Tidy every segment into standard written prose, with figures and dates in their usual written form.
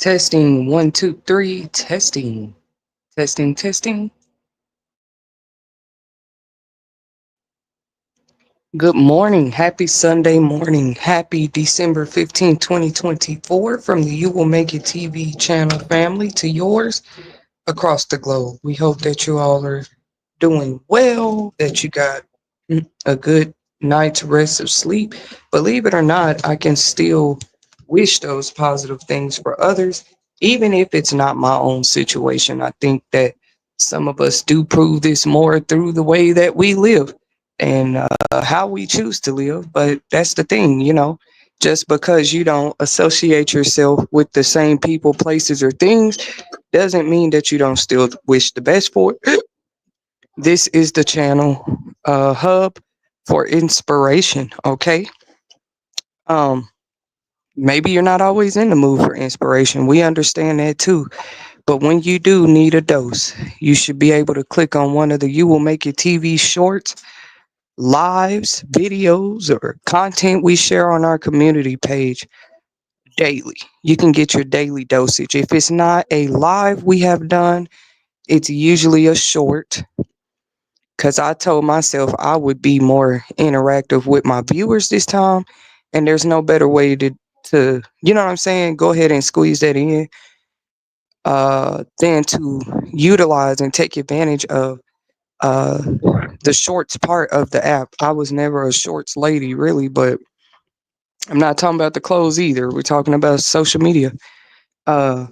Testing one, two, three. Testing, testing, testing. Good morning. Happy Sunday morning. Happy December 15th, 2024, from the You Will Make It TV channel family to yours across the globe. We hope that you all are doing well, that you got a good night's rest of sleep. Believe it or not, I can still wish those positive things for others, even if it's not my own situation. I think that some of us do prove this more through the way that we live and how we choose to live. But that's the thing, just because you don't associate yourself with the same people, places, or things doesn't mean that you don't still wish the best for it. This is the channel hub for inspiration, okay? Um, Maybe you're not always in the mood for inspiration. We understand that too. But when you do need a dose, you should be able to click on one of the You Will Make It TV shorts, lives, videos, or content we share on our community page daily. You can get your daily dosage. If it's not a live we have done, it's usually a short because I told myself I would be more interactive with my viewers this time, and there's no better way to you know what I'm saying, go ahead and squeeze that in than to utilize and take advantage of uh the shorts part of the app. I was never a shorts lady really, but I'm not talking about the clothes either. We're talking about social media. uh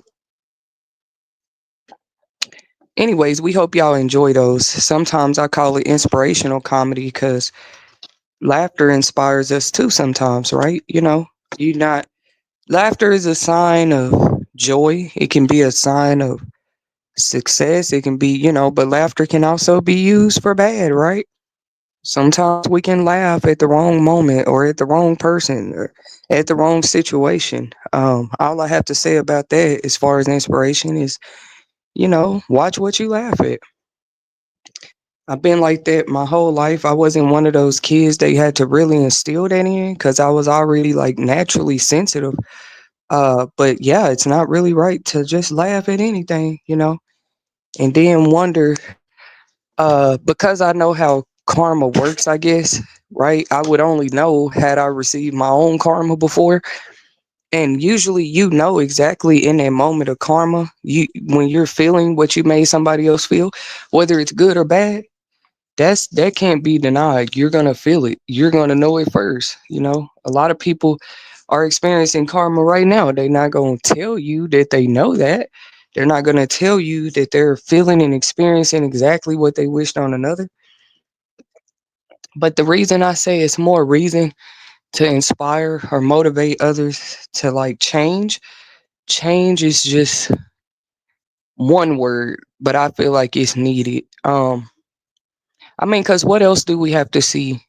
Anyways, we hope y'all enjoy those. Sometimes I call it inspirational comedy because laughter inspires us too sometimes, right? You not laughter is a sign of joy. It can be a sign of success. It can be, but laughter can also be used for bad, right? Sometimes we can laugh at the wrong moment or at the wrong person or at the wrong situation. All I have to say about that as far as inspiration is, watch what you laugh at. I've been like that my whole life. I wasn't one of those kids they had to really instill that in because I was already like naturally sensitive. But yeah, it's not really right to just laugh at anything, and then wonder, because I know how karma works, I guess, right? I would only know had I received my own karma before. And usually exactly in that moment of karma, when you're feeling what you made somebody else feel, whether it's good or bad, that can't be denied. You're gonna feel it. You're gonna know it first. A lot of people are experiencing karma right now. They're not gonna tell you that they know that. They're not gonna tell you that they're feeling and experiencing exactly what they wished on another. But the reason I say it's more reason to inspire or motivate others to like change is just one word, but I feel like it's needed. I mean, because what else do we have to see?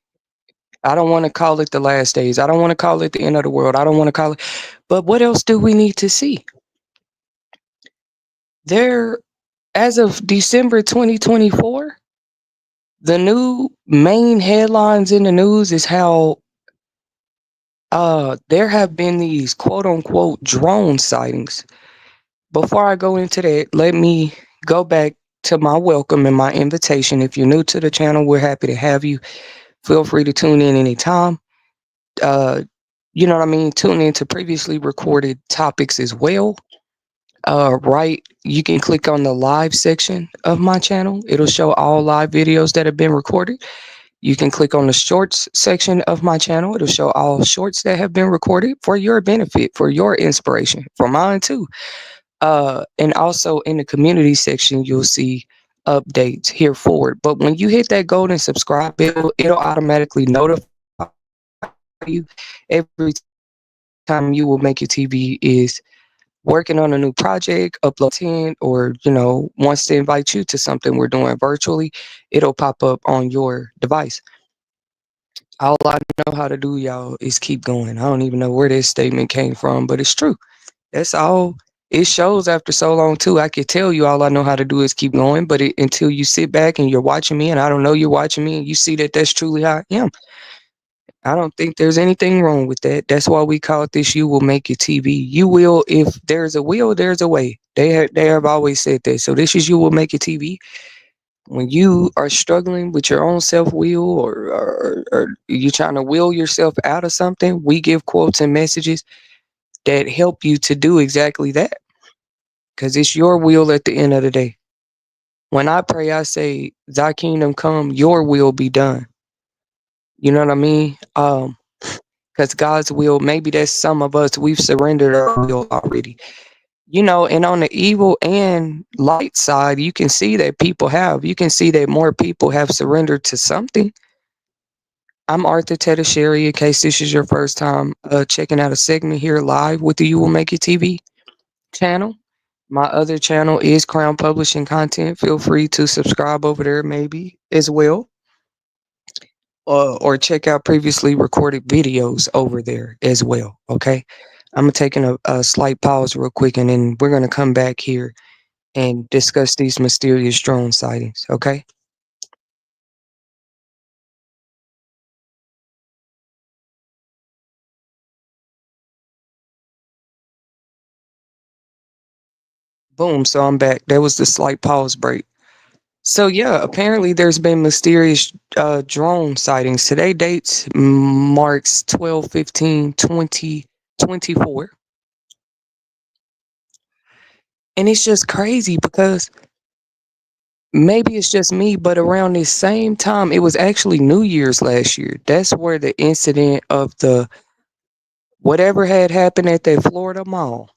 I don't want to call it the last days. I don't want to call it the end of the world. I don't want to call it, but what else do we need to see? There, as of December 2024, the new main headlines in the news is how there have been these quote unquote drone sightings. Before I go into that, let me go back to my welcome and my invitation. If you're new to the channel, we're happy to have you. Feel free to tune in anytime. Uh, you know what I mean? Tune into previously recorded topics as well. Right, you can click on the live section of my channel. It'll show all live videos that have been recorded. You can click on the shorts section of my channel. It'll show all shorts that have been recorded for your benefit, for your inspiration, for mine too. And also in the community section, you'll see updates here forward. But when you hit that golden subscribe bell, it'll automatically notify you every time You Will Make It TV is working on a new project, upload 10, or, wants to invite you to something we're doing virtually, it'll pop up on your device. All I know how to do, y'all, is keep going. I don't even know where this statement came from, but it's true. That's all. It shows after so long too. I could tell you all I know how to do is keep going, but until you sit back and you're watching me, and I don't know you're watching me, and you see that that's truly how I am. I don't think there's anything wrong with that. That's why we call it this. You will make it TV. You will, if there's a will, there's a way. They have always said that. So this is you will make it TV. When you are struggling with your own self will, or you trying to will yourself out of something, we give quotes and messages that help you to do exactly that. Because it's your will at the end of the day. When I pray, I say, "Thy kingdom come, your will be done." You know what I mean? Because God's will, maybe that's some of us, we've surrendered our will already. And on the evil and light side, you can see that you can see that more people have surrendered to something. I'm Arthur Tetasheri, in case this is your first time checking out a segment here live with the You Will Make It TV channel. My other channel is Crown Publishing Content. Feel free to subscribe over there, maybe as well, or check out previously recorded videos over there as well. Okay, I'm taking a slight pause real quick, and then we're gonna come back here and discuss these mysterious drone sightings. Okay. Boom. So I'm back. That was the slight pause break. So yeah, apparently there's been mysterious drone sightings. Today dates marks 12/15/2024. And it's just crazy because maybe it's just me, but around this same time, it was actually New Year's last year. That's where the incident of the whatever had happened at that Florida mall.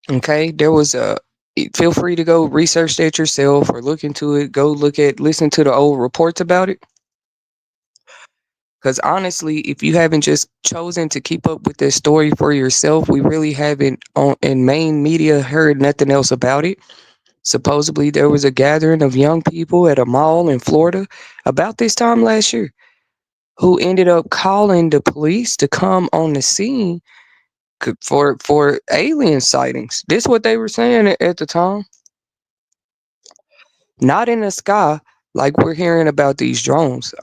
Okay, there was a. Feel free to go research that yourself or look into it. Listen to the old reports about it. Because honestly, if you haven't just chosen to keep up with this story for yourself, we really haven't in main media heard nothing else about it. Supposedly, there was a gathering of young people at a mall in Florida about this time last year who ended up calling the police to come on the scene for alien sightings. This what they were saying at the time. Not in the sky like we're hearing about these drones.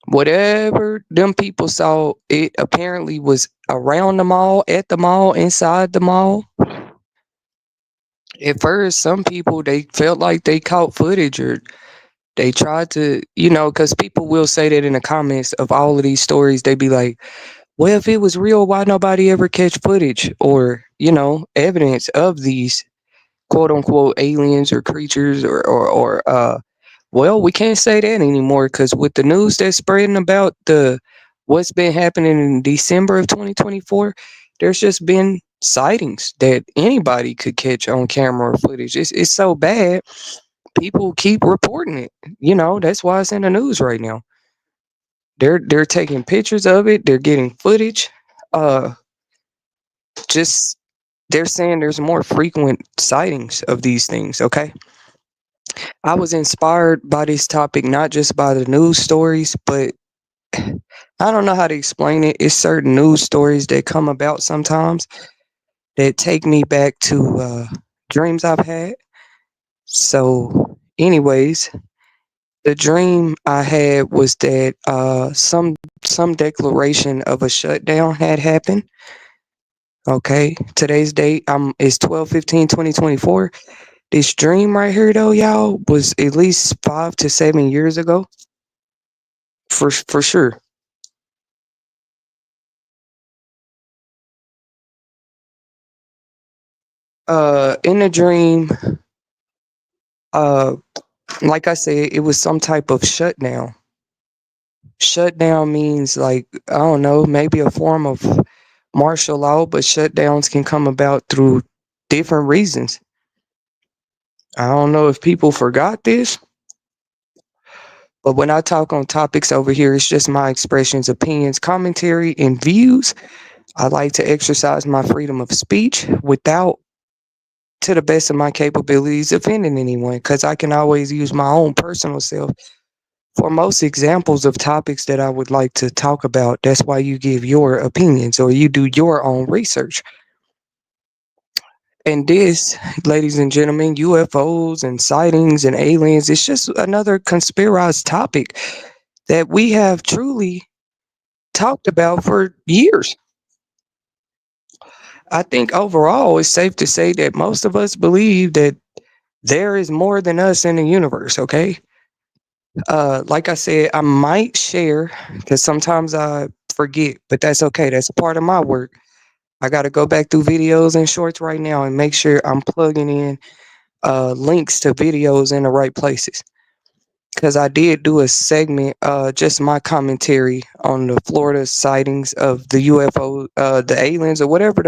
Whatever them people saw, it apparently was around the mall, at the mall, inside the mall. At first, some people they felt like they caught footage or they tried to, because people will say that in the comments of all of these stories, they be like, well, if it was real, why nobody ever catch footage or, evidence of these quote unquote aliens or creatures or well, we can't say that anymore because with the news that's spreading about the what's been happening in December of 2024, there's just been sightings that anybody could catch on camera or footage. It's so bad, people keep reporting it. That's why it's in the news right now. They're taking pictures of it. They're getting footage. Uh, just they're saying there's more frequent sightings of these things. Okay. I was inspired by this topic not just by the news stories, but I don't know how to explain it. It's certain news stories that come about sometimes that take me back to dreams I've had. So, anyways, the dream I had was that some declaration of a shutdown had happened. Okay, today's date is 12/15/2024. This dream right here, though, y'all, was at least 5 to 7 years ago, for sure. In the dream, uh, like I said, it was some type of shutdown. Shutdown means like I don't know, maybe a form of martial law, but shutdowns can come about through different reasons. I don't know if people forgot this, but when I talk on topics over here, it's just my expressions, opinions, commentary, and views. I like to exercise my freedom of speech without, to the best of my capabilities, offending anyone, because I can always use my own personal self for most examples of topics that I would like to talk about. That's why you give your opinions or you do your own research. And this, ladies and gentlemen, UFOs and sightings and aliens, it's just another conspirized topic that we have truly talked about for years. I think overall it's safe to say that most of us believe that there is more than us in the universe, okay? Like I said, I might share because sometimes I forget, but that's okay. That's a part of my work. I got to go back through videos and shorts right now and make sure I'm plugging in links to videos in the right places. Because I did do a segment, just my commentary on the Florida sightings of the UFO, the aliens, or whatever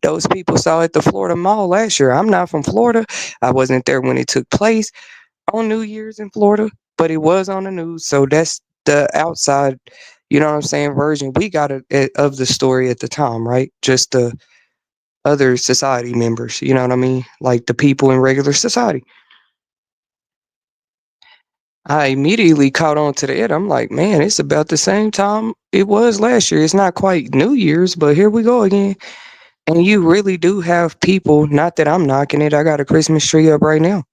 those people saw at the Florida Mall last year. I'm not from Florida. I wasn't there when it took place on New Year's in Florida, but it was on the news. So that's the outside, you know what I'm saying, version we got of the story at the time, right? Just the other society members, you know what I mean? Like the people in regular society. I immediately caught on to that. I'm like, man, it's about the same time it was last year. It's not quite New Year's, but here we go again. And you really do have people, not that I'm knocking it, I got a Christmas tree up right now.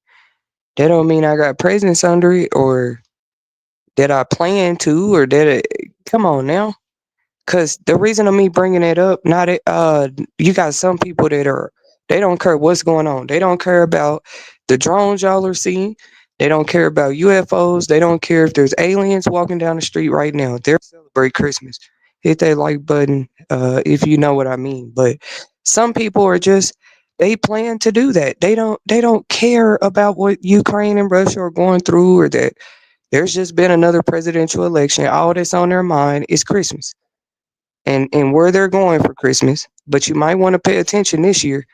That don't mean I got presents under it or that I plan to or that come on now. Cause the reason of me bringing it up, not it, you got some people that are they don't care what's going on. They don't care about the drones y'all are seeing. They don't care about UFOs. They don't care if there's aliens walking down the street right now. They're celebrate Christmas. Hit that like button, if you know what I mean. But some people are just they plan to do that. They don't care about what Ukraine and Russia are going through or that there's just been another presidential election. All that's on their mind is Christmas and where they're going for Christmas. But you might want to pay attention this year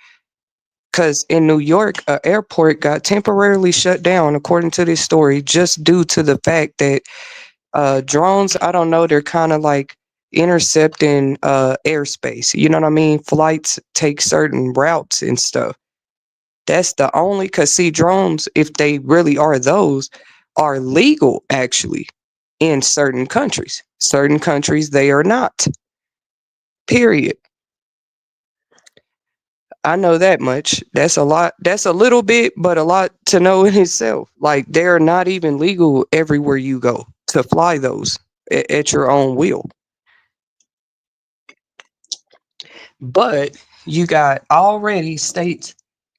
because in New York, an airport got temporarily shut down, according to this story, just due to the fact that drones, I don't know, they're kind of like intercepting airspace. You know what I mean? Flights take certain routes and stuff. That's the only, because see, drones, if they really are those, are legal actually in certain countries. Certain countries, they are not. Period. I know that much. That's a lot. That's a little bit, but a lot to know in itself. Like they're not even legal everywhere you go to fly those at your own will. But you got already states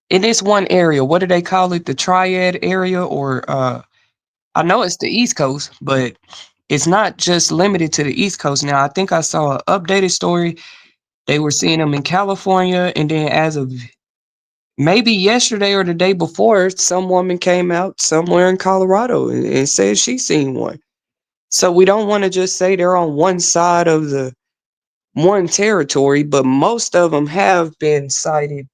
in this one area. What do they call it? The triad area, or I know it's the East Coast, but it's not just limited to the East Coast. Now I think I saw an updated story. They were seeing them in California, and then as of maybe yesterday or the day before, some woman came out somewhere in Colorado and said she seen one. So we don't want to just say they're on one side of the one territory, but most of them have been sighted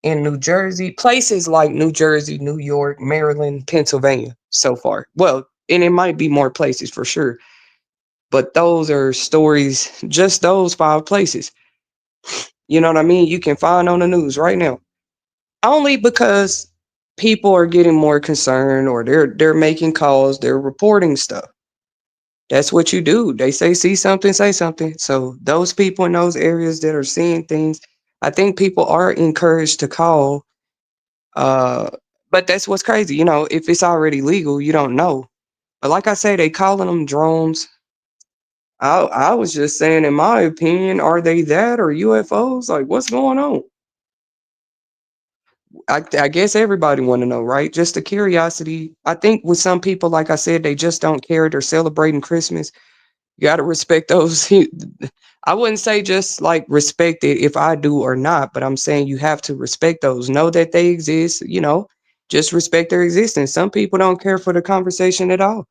in New Jersey, places like New Jersey, New York, Maryland, Pennsylvania so far. Well, and it might be more places for sure, but those are stories, just those five places. You know what I mean? You can find on the news right now. Only because people are getting more concerned or they're making calls, they're reporting stuff. That's what you do. They say something, say something. So those people in those areas that are seeing things, I think people are encouraged to call. Uh, but that's what's crazy. You know, if it's already legal, you don't know. But like I say, they calling them drones. I was just saying, in my opinion, are they that or UFOs? Like, what's going on? I guess everybody want to know, right? Just the curiosity. I think with some people, like I said, they just don't care. They're celebrating Christmas. You got to respect those. I wouldn't say just like respect it if I do or not, but I'm saying you have to respect those. Know that they exist. You know, just respect their existence. Some people don't care for the conversation at all.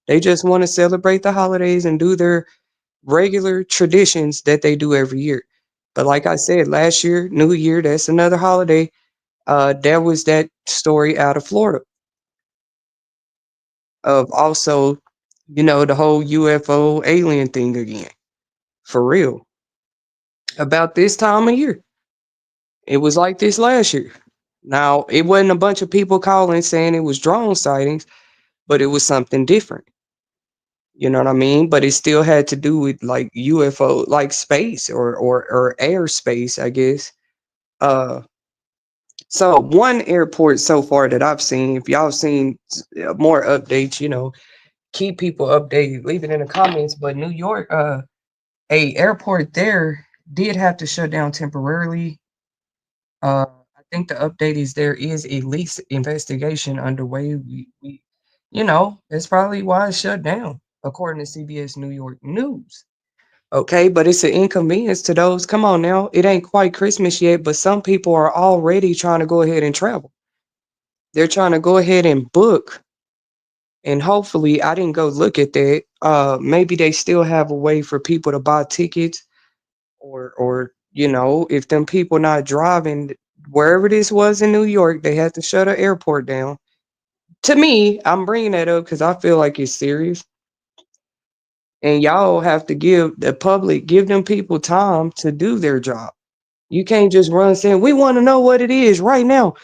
They just want to celebrate the holidays and do their regular traditions that they do every year. But like I said, last year, New Year, that's another holiday. There was that story out of Florida of also, you know, the whole UFO alien thing again. For real. About this time of year. It was like this last year. Now, it wasn't a bunch of people calling saying it was drone sightings, but it was something different. You know what I mean? But it still had to do with like UFO, like space or airspace, I guess. Uh so one airport so far that I've seen, if y'all seen more updates, you know, keep people updated. Leave it in the comments. But New York, a airport there did have to shut down temporarily. I think the update is there is a lease investigation underway. That's probably why it's shut down, according to CBS New York News. Okay, but it's an inconvenience to those. Come on now, it ain't quite Christmas yet, but some people are already trying to go ahead and travel. They're trying to go ahead and book, and hopefully, I didn't go look at that. Maybe they still have a way for people to buy tickets, or if them people not driving wherever this was in New York, they had to shut an airport down. To me, I'm bringing that up because I feel like it's serious, and y'all have to give them people time to do their job. You can't just run saying we want to know what it is right now.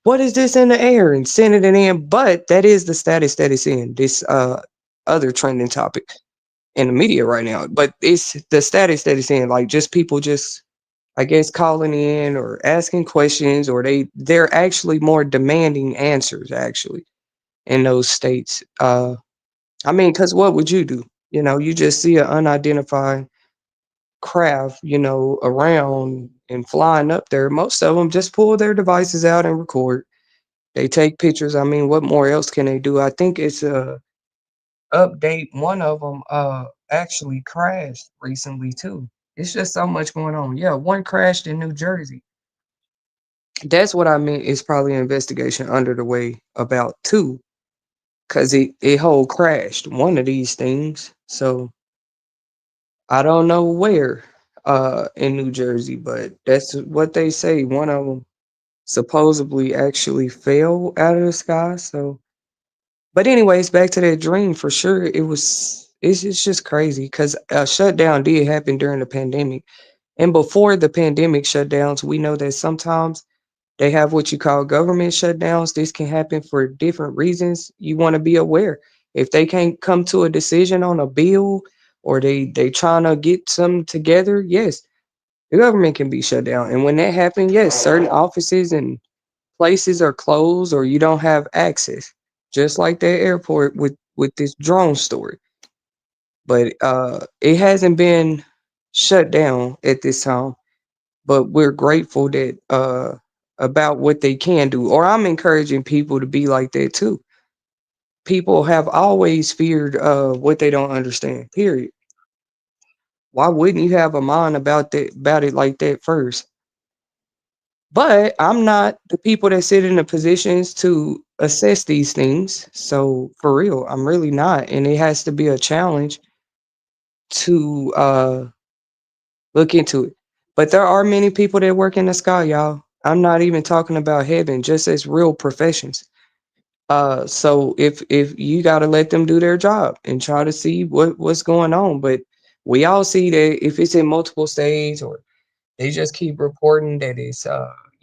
What is this in the air and sending it in? But that is the status that it's in. This other trending topic in the media right now. But it's the status that it's in. Like just people just I guess calling in or asking questions, or they're actually more demanding answers actually in those states. I mean, because what would you do? You just see an unidentified craft, around and flying up there. Most of them just pull their devices out and record. They take pictures. I mean, what more else can they do? I think it's a update. One of them actually crashed recently too. It's just so much going on. Yeah, one crashed in New Jersey. That's what I meant. It's probably an investigation under the way about two, cause it whole crashed one of these things. So I don't know where in New Jersey, but that's what they say. One of them supposedly actually fell out of the sky. So, but anyways, back to that dream for sure. It's just crazy because a shutdown did happen during the pandemic, and before the pandemic shutdowns, we know that sometimes they have what you call government shutdowns. This can happen for different reasons. You want to be aware. If they can't come to a decision on a bill, or they trying to get some together, yes, the government can be shut down. And when that happens, yes, certain offices and places are closed or you don't have access. Just like that airport with this drone story. But it hasn't been shut down at this time, but we're grateful that about what they can do. Or I'm encouraging people to be like that too. People have always feared what they don't understand. Period. Why wouldn't you have a mind about it like that first? But I'm not the people that sit in the positions to assess these things. So for real, I'm really not. And it has to be a challenge to look into it. But there are many people that work in the sky, y'all. I'm not even talking about heaven, just as real professions. So if you got to let them do their job and try to see what's going on. But we all see that if it's in multiple states, or they just keep reporting that it's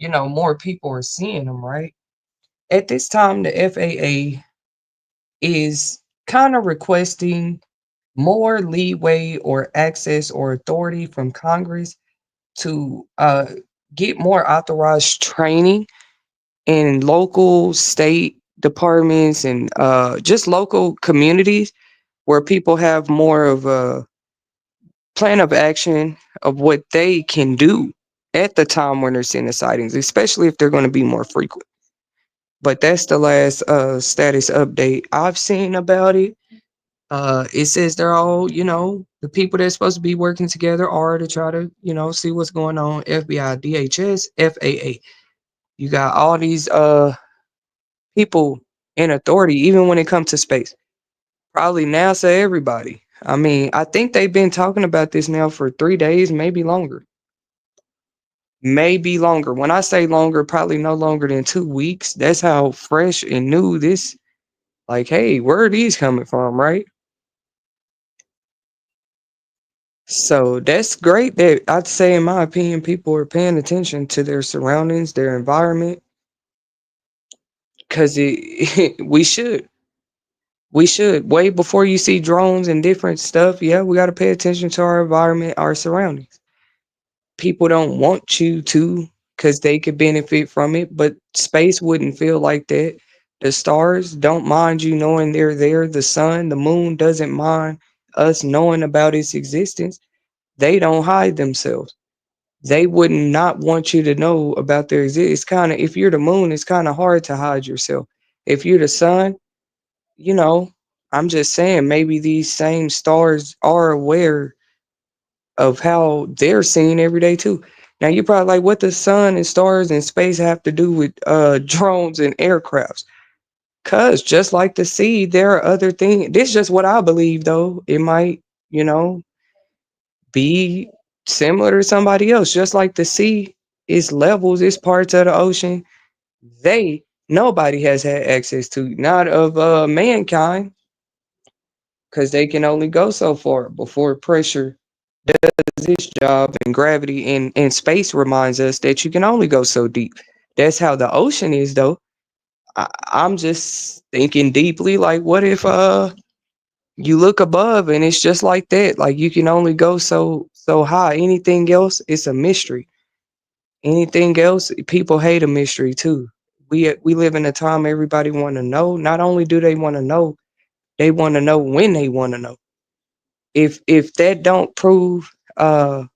more people are seeing them, right? At this time, the FAA is kind of requesting more leeway or access or authority from Congress to get more authorized training in local state departments and just local communities where people have more of a plan of action of what they can do at the time when they're seeing the sightings, especially if they're going to be more frequent. But that's the last status update I've seen about it. It says they're all, the people that's supposed to be working together are to try to, see what's going on. FBI, DHS, FAA. You got all these people in authority, even when it comes to space. Probably NASA, everybody. I mean, I think they've been talking about this now for 3 days, maybe longer. Maybe longer. When I say longer, probably no longer than 2 weeks. That's how fresh and new this. Like, hey, where are these coming from, right? So that's great that I'd say, in my opinion, people are paying attention to their surroundings, their environment, because we should. We should. Way before you see drones and different stuff, yeah, we got to pay attention to our environment, our surroundings. People don't want you to because they could benefit from it, but space wouldn't feel like that. The stars don't mind you knowing they're there. The sun, the moon doesn't mind us knowing about its existence. They don't hide themselves. They would not want you to know about their existence. It's kind of, if you're the moon, it's kind of hard to hide yourself. If you're the sun, you know, I'm just saying maybe these same stars are aware of how they're seen every day too. Now you're probably like, what the sun and stars and space have to do with drones and aircrafts? Cause just like the sea, there are other things. This is just what I believe though. It might, you know, be similar to somebody else. Just like the sea is levels, it's parts of the ocean. They nobody has had access to, not of mankind, because they can only go so far before pressure does its job, and gravity and space reminds us that you can only go so deep. That's how the ocean is though. I'm just thinking deeply, like what if you look above and it's just like that, like you can only go so high. Anything else, it's a mystery. Anything else, people hate a mystery too. We live in a time everybody want to know. Not only do they want to know, they want to know when they want to know. If that don't prove a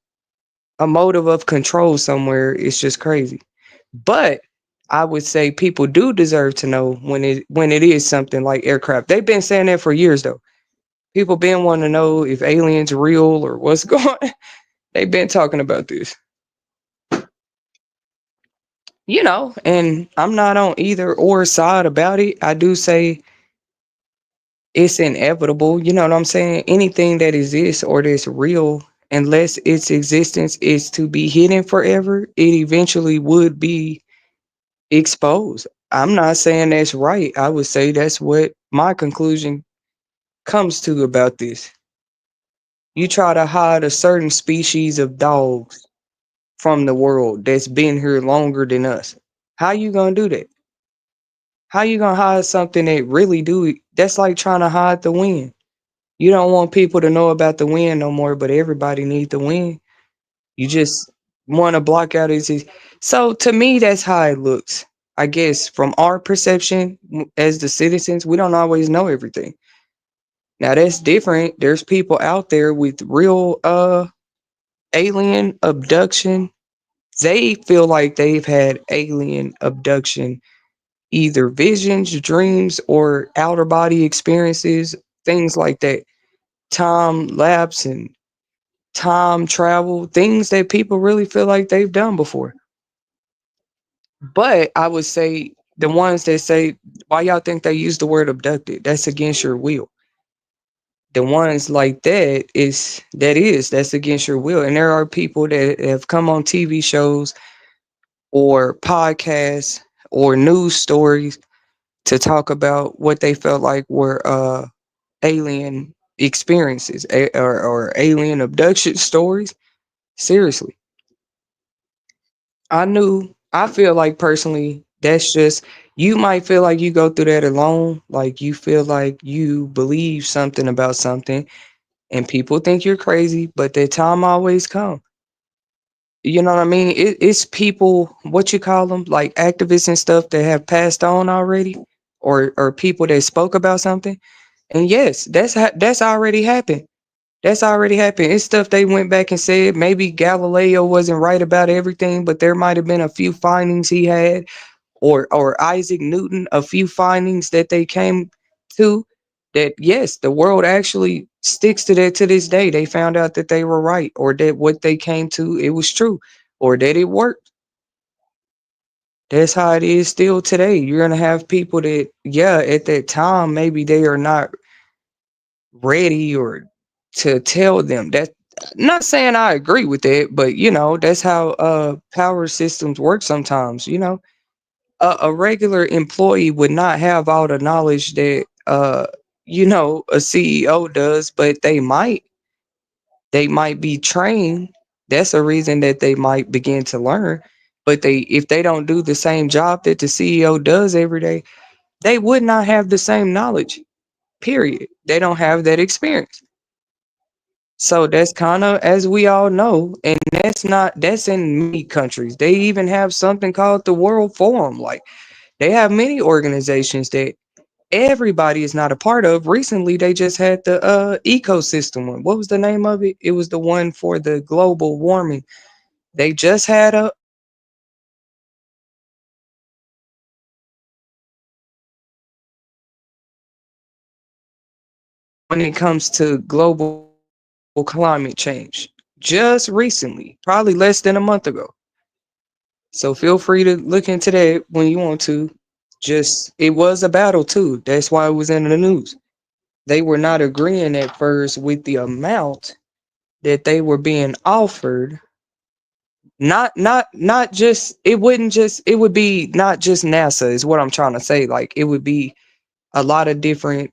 motive of control somewhere, it's just crazy. But I would say people do deserve to know when it is something like aircraft. They've been saying that for years though. People been wanting to know if aliens are real or what's going on. They've been talking about this. And I'm not on either or side about it. I do say it's inevitable. You know what I'm saying? Anything that exists or that's real, unless its existence is to be hidden forever, it eventually would be exposed. I'm not saying that's right. I would say that's what my conclusion comes to about this. You try to hide a certain species of dogs from the world that's been here longer than us. How you gonna do that? How you gonna hide something that really do? That's like trying to hide the wind. You don't want people to know about the wind no more, but everybody need the wind. You just want to block out his. So to me, that's how it looks. I guess from our perception as the citizens, we don't always know everything. Now that's different. There's people out there with real alien abduction. They feel like they've had alien abduction, either visions, dreams, or outer body experiences, things like that. Time lapse and time travel, things that people really feel like they've done before. But I would say the ones that say, why y'all think they use the word abducted? That's against your will. The ones like that's against your will. And there are people that have come on TV shows or podcasts or news stories to talk about what they felt like were alien experiences or alien abduction stories. Seriously. I feel like personally, that's just, you might feel like you go through that alone. Like you feel like you believe something about something and people think you're crazy, but that time always comes. You know what I mean? It's people, what you call them, like activists and stuff that have passed on already, or people that spoke about something. And yes, that's already happened. That's already happened. It's stuff they went back and said. Maybe Galileo wasn't right about everything, but there might have been a few findings he had, or Isaac Newton, a few findings that they came to, that yes, the world actually sticks to that to this day. They found out that they were right, or that what they came to, it was true, or that it worked. That's how it is still today. You're gonna have people that, yeah, at that time maybe they are not ready or to tell them that. Not saying I agree with that, but that's how power systems work sometimes. A regular employee would not have all the knowledge that a CEO does, but they might be trained. That's a reason that they might begin to learn. But if they don't do the same job that the CEO does every day, they would not have the same knowledge. Period. They don't have that experience. So that's kind of, as we all know, and that's in many countries. They even have something called the World Forum. Like, They have many organizations that everybody is not a part of. Recently, they just had the ecosystem one. What was the name of it? It was the one for the global warming. They just had when it comes to global climate change. Just recently, probably less than a month ago. So feel free to look into that when you want to. Just it was a battle too. That's why it was in the news. They were not agreeing at first with the amount that they were being offered. Not just it wouldn't just it would be not just NASA is what I'm trying to say. Like it would be a lot of different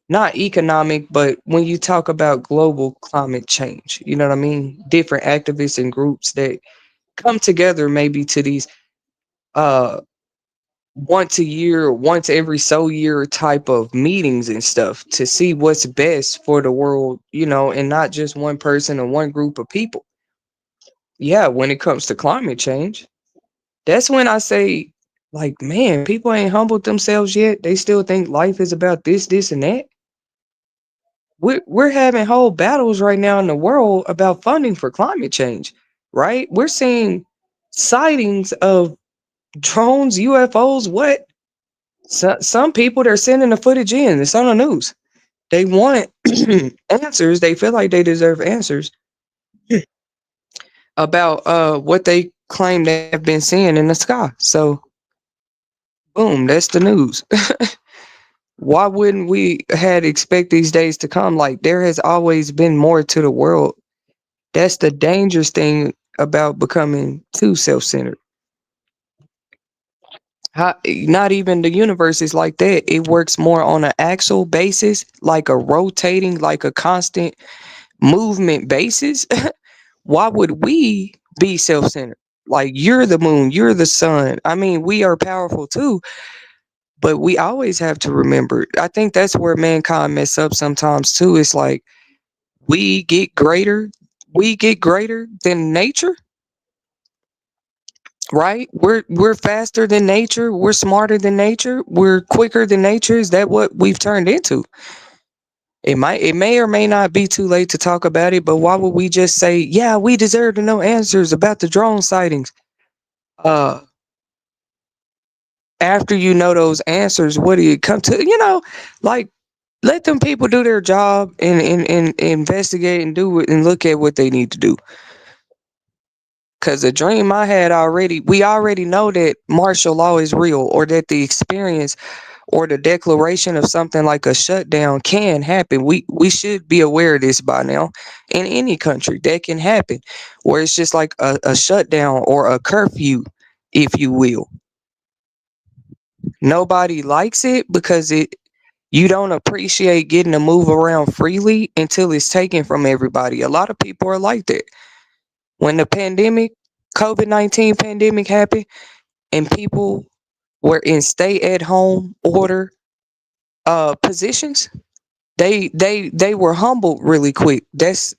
not economic, but when you talk about global climate change, you know what I mean? Different activists and groups that come together maybe to these uh once a year, once every so year type of meetings and stuff to see what's best for the world, and not just one person or one group of people. Yeah, when it comes to climate change, that's when I say, like, man, people ain't humbled themselves yet. They still think life is about this, and that. We're having whole battles right now in the world about funding for climate change, right? We're seeing sightings of drones, UFOs, what? Some people they're sending the footage in. It's on the news. They want answers. They feel like they deserve answers about what they claim they have been seeing in the sky. So boom, that's the news. Why wouldn't we had expect these days to come? Like there has always been more to the world. That's the dangerous thing about becoming too self-centered. Not even the universe is like that. It works more on an actual basis, like a rotating, like a constant movement basis. Why would we be self-centered? Like you're the moon, you're the sun. I mean, we are powerful too, but we always have to remember. I think that's where mankind mess up sometimes too. It's like we get greater, we get greater than nature, right? We're faster than nature, we're smarter than nature, we're quicker than nature. Is that what we've turned into? It may or may not be too late to talk about it, but why would we just say, yeah, we deserve to know answers about the drone sightings? Uh After you know those answers, what do you come to? Like let them people do their job and investigate and do it and look at what they need to do. Cause the dream I had already, we already know that martial law is real, or that the experience or the declaration of something like a shutdown can happen. We should be aware of this by now. In any country, that can happen, where it's just like a shutdown or a curfew, if you will. Nobody likes it because you don't appreciate getting to move around freely until it's taken from everybody. A lot of people are like that. When the COVID-19 pandemic happened and people were in stay at home order positions, they were humbled really quick. That's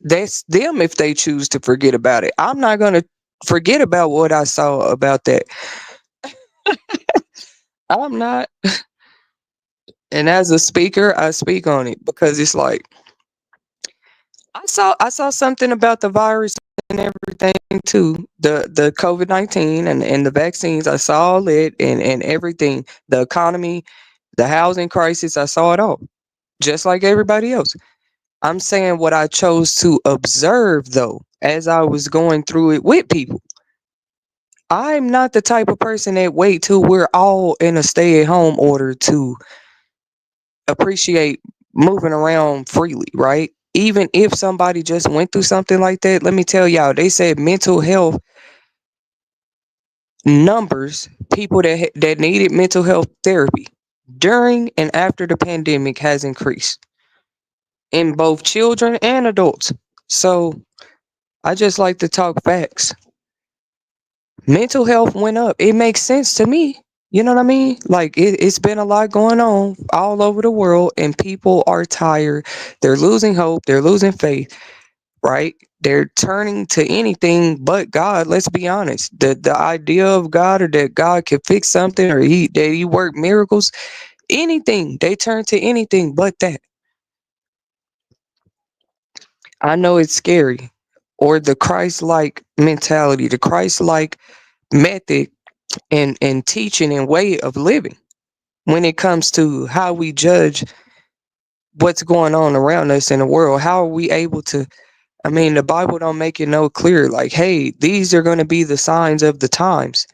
them if they choose to forget about it. I'm not gonna forget about what I saw about that. I'm not. And as a speaker, I speak on it because it's like I saw something about the virus and everything too. The COVID-19 and the vaccines. I saw all it and everything. The economy, the housing crisis. I saw it all, just like everybody else. I'm saying what I chose to observe though, as I was going through it with people. I'm not the type of person that wait till we're all in a stay-at-home order to appreciate moving around freely, right? Even if somebody just went through something like that, let me tell y'all, they said mental health numbers, people that needed mental health therapy during and after the pandemic has increased in both children and adults. So I just like to talk facts. Mental health went up. It makes sense to me. You know what I mean? Like it's been a lot going on all over the world, and people are tired. They're losing hope. They're losing faith. right? They're turning to anything but God. Let's be honest. The idea of God, or that God can fix something, or he work miracles, anything. They turn to anything but that. I know it's scary. Or the Christ-like mentality, the Christ-like method and teaching and way of living when it comes to how we judge what's going on around us in the world. How are we able to, I mean, the Bible don't make it no clear, like, hey, these are going to be the signs of the times.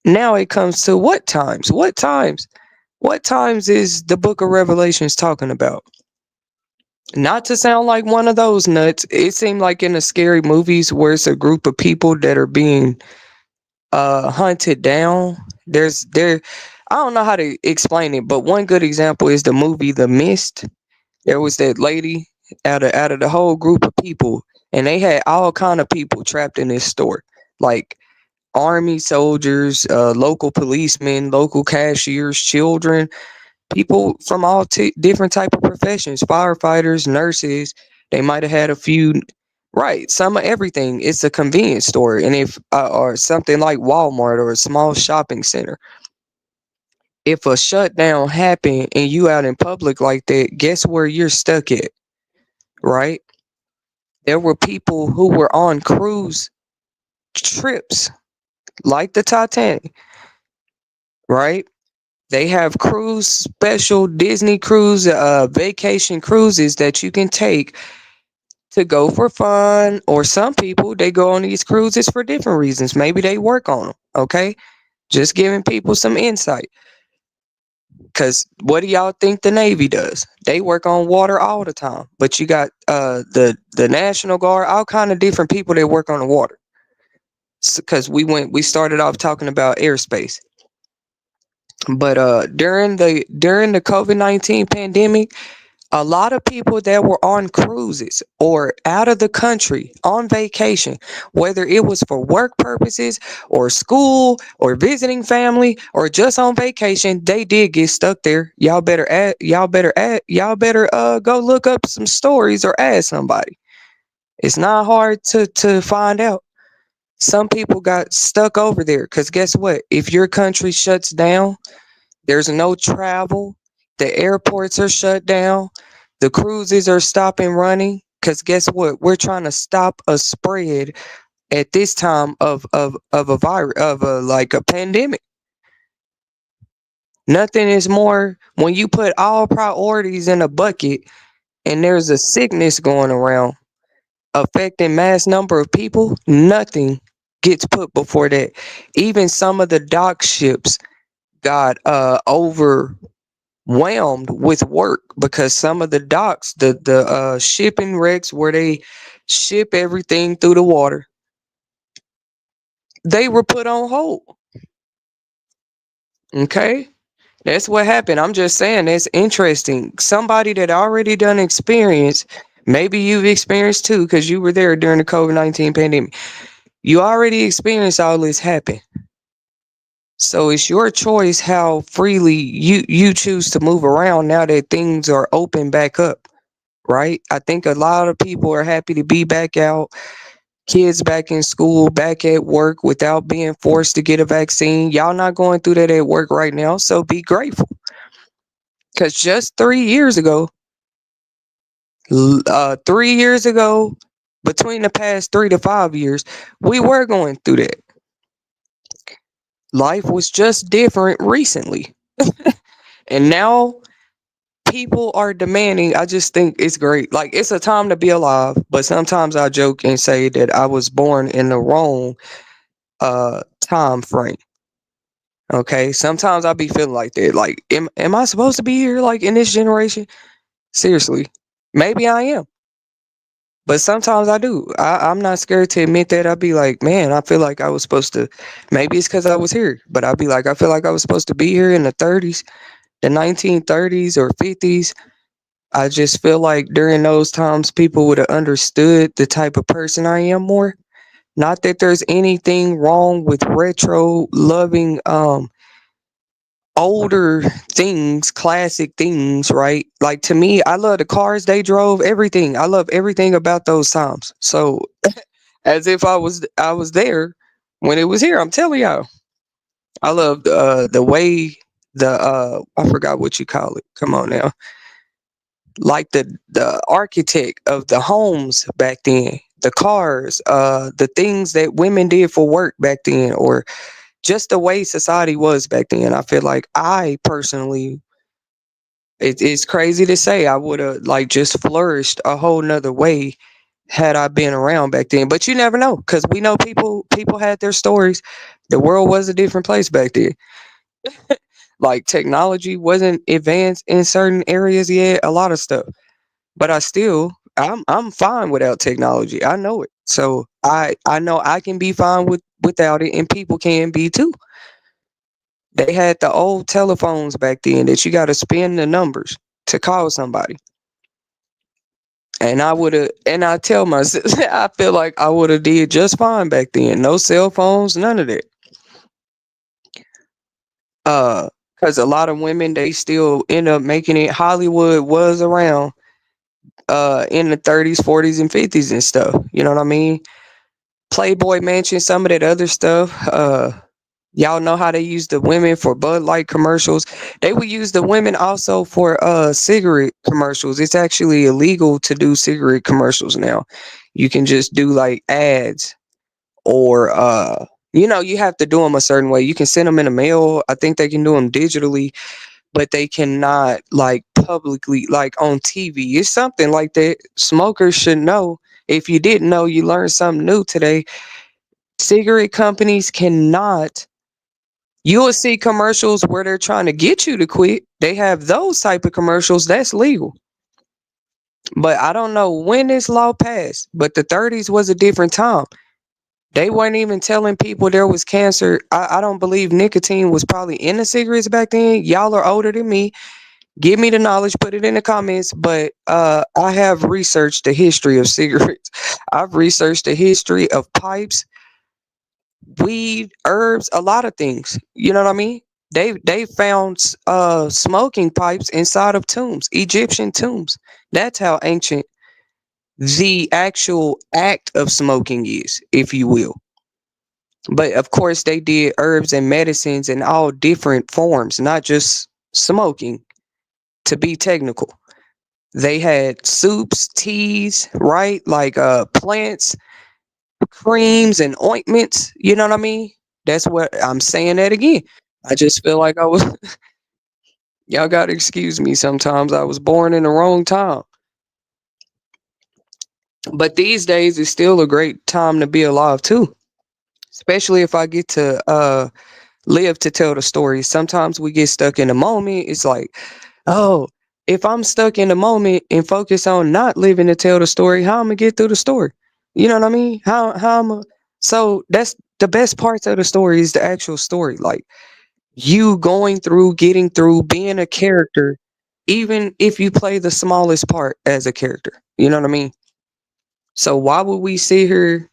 Now it comes to what times? What times? What times is the book of Revelations talking about? Not to sound like one of those nuts, it seemed like in the scary movies where it's a group of people that are being hunted down. There I don't know how to explain it, but one good example is the movie The Mist. There was that lady out of the whole group of people, and they had all kind of people trapped in this store, like army soldiers, local policemen, local cashiers, children, people from all different type of professions, firefighters, nurses. They might have had a few, right? Some of everything. It's a convenience store, and if or something like Walmart or a small shopping center. If a shutdown happened and you out in public like that, guess where you're stuck at, right? There were people who were on cruise trips like the Titanic, right? They have cruise special Disney cruise vacation cruises that you can take to go for fun, or some people they go on these cruises for different reasons. Maybe they work on them, okay? Just giving people some insight. Cause what do y'all think the Navy does? They work on water all the time. But you got the National Guard, all kind of different people that work on the water. Cause we started off talking about airspace. But during the COVID-19 pandemic, a lot of people that were on cruises or out of the country on vacation, whether it was for work purposes or school or visiting family or just on vacation, they did get stuck there. Y'all better go look up some stories or ask somebody. It's not hard to find out. Some people got stuck over there because guess what? If your country shuts down, there's no travel. The airports are shut down. The cruises are stopping running. Cause guess what? We're trying to stop a spread at this time of a virus, of a like a pandemic. Nothing is more when you put all priorities in a bucket and there's a sickness going around affecting mass number of people, nothing gets put before that. Even some of the dock ships got overwhelmed with work because some of the docks, the shipping wrecks where they ship everything through the water, they were put on hold. Okay, that's what happened. I'm just saying that's interesting. Somebody that already done experience, maybe you've experienced too, because you were there during the COVID-19 pandemic. You already experienced all this happen. So it's your choice how freely you choose to move around now that things are open back up. Right? I think a lot of people are happy to be back out, kids back in school, back at work without being forced to get a vaccine. Y'all not going through that at work right now, so be grateful. Because just 3 years ago, 3 years ago, between the past 3 to 5 years, we were going through that. Life was just different recently. And now people are demanding. I just think it's great. Like, it's a time to be alive, but sometimes I joke and say that I was born in the wrong time frame. Okay, sometimes I be feeling like that. Like, am I supposed to be here, like, in this generation? Seriously, maybe I am, but sometimes I do. I'm not scared to admit that. I'd be like, man, I feel like I was supposed to. Maybe it's because I was here, but I'd be like, I feel like I was supposed to be here in the 30s, the 1930s or 50s. I just feel like during those times, people would have understood the type of person I am more. Not that there's anything wrong with retro loving older things, classic things, right? Like to me, I love the cars they drove, everything. I love everything about those times. So as if I was there when it was here. I'm telling y'all. I love the way I forgot what you call it. Come on now. Like the architect of the homes back then, the cars, the things that women did for work back then, or just the way society was back then. I feel like I personally, it's crazy to say, I would have like just flourished a whole nother way had I been around back then. But you never know, because we know people had their stories. The world was a different place back then. Like technology wasn't advanced in certain areas yet, a lot of stuff. But I'm fine without technology. I know it. So I know I can be fine without it, and people can be too. They had the old telephones back then that you got to spin the numbers to call somebody. And I tell myself, I feel like I would have did just fine back then. No cell phones, none of that. Uh, because a lot of women, they still end up making it. Hollywood was around in the 30s, 40s, and 50s and stuff. You know what I mean? Playboy Mansion, some of that other stuff. Y'all know how they use the women for Bud Light commercials. They would use the women also for cigarette commercials. It's actually illegal to do cigarette commercials now. You can just do like ads, or you have to do them a certain way. You can send them in the mail. I think they can do them digitally, but they cannot like publicly, like on TV. It's something like that. Smokers should know. If you didn't know, you learned something new today. Cigarette companies cannot. You'll see commercials where they're trying to get you to quit. They have those type of commercials. That's legal. But I don't know when this law passed, but the 30s was a different time. They weren't even telling people there was cancer. I don't believe nicotine was probably in the cigarettes back then. Y'all are older than me. Give me the knowledge, put it in the comments. But I have researched the history of cigarettes. I've researched the history of pipes, weed, herbs, a lot of things. You know what I mean? They found smoking pipes inside of tombs, Egyptian tombs. That's how ancient the actual act of smoking is, if you will. But of course, they did herbs and medicines in all different forms, not just smoking. To be technical, they had soups, teas, right? Like plants, creams, and ointments. You know what I mean? That's what I'm saying that again. I just feel like I was, y'all got to excuse me sometimes. I was born in the wrong time. But these days, it's still a great time to be alive, too. Especially if I get to live to tell the story. Sometimes we get stuck in the moment. It's like, oh, if I'm stuck in the moment and focus on not living to tell the story, how I'm gonna get through the story? You know what I mean? How I'm a, so that's the best parts of the story is the actual story. Like you going through, getting through, being a character, even if you play the smallest part as a character. You know what I mean? So why would we sit here?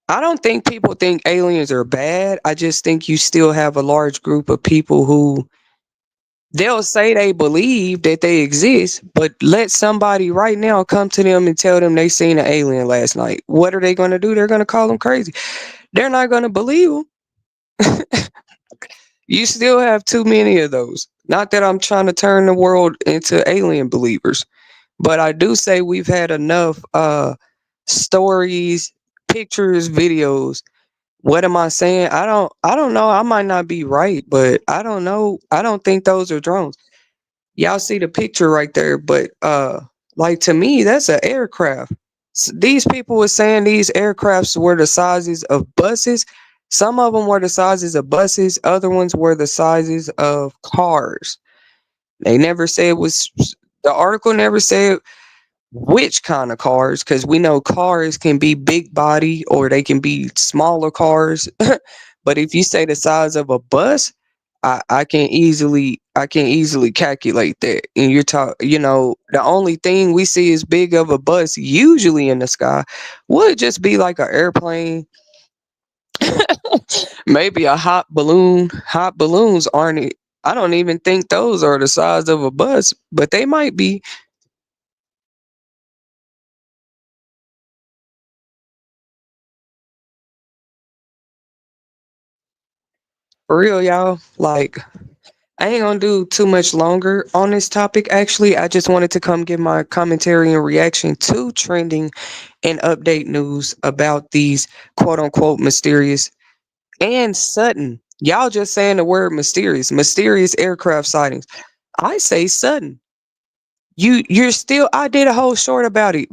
I don't think people think aliens are bad. I just think you still have a large group of people who they'll say they believe that they exist, but let somebody right now come to them and tell them they seen an alien last night. What are they going to do? They're going to call them crazy. They're not going to believe them. You still have too many of those. Not that I'm trying to turn the world into alien believers, but I do say we've had enough stories, pictures, videos. What am I saying? I don't know. I might not be right, but I don't know. I don't think those are drones. Y'all see the picture right there, but like to me that's an aircraft. These people were saying these aircrafts were the sizes of buses. Some of them were the sizes of buses, other ones were the sizes of cars. They never said it was, the article never said which kind of cars, because we know cars can be big body or they can be smaller cars. But if you say the size of a bus, I can easily calculate that. And the only thing we see as big of a bus usually in the sky would just be like an airplane, maybe a hot balloon. Hot balloons aren't it? I don't even think those are the size of a bus, but they might be. For real, y'all. Like, I ain't gonna do too much longer on this topic. Actually, I just wanted to come give my commentary and reaction to trending and update news about these quote unquote mysterious and sudden. Y'all just saying the word mysterious aircraft sightings. I say sudden. You're still. I did a whole short about it.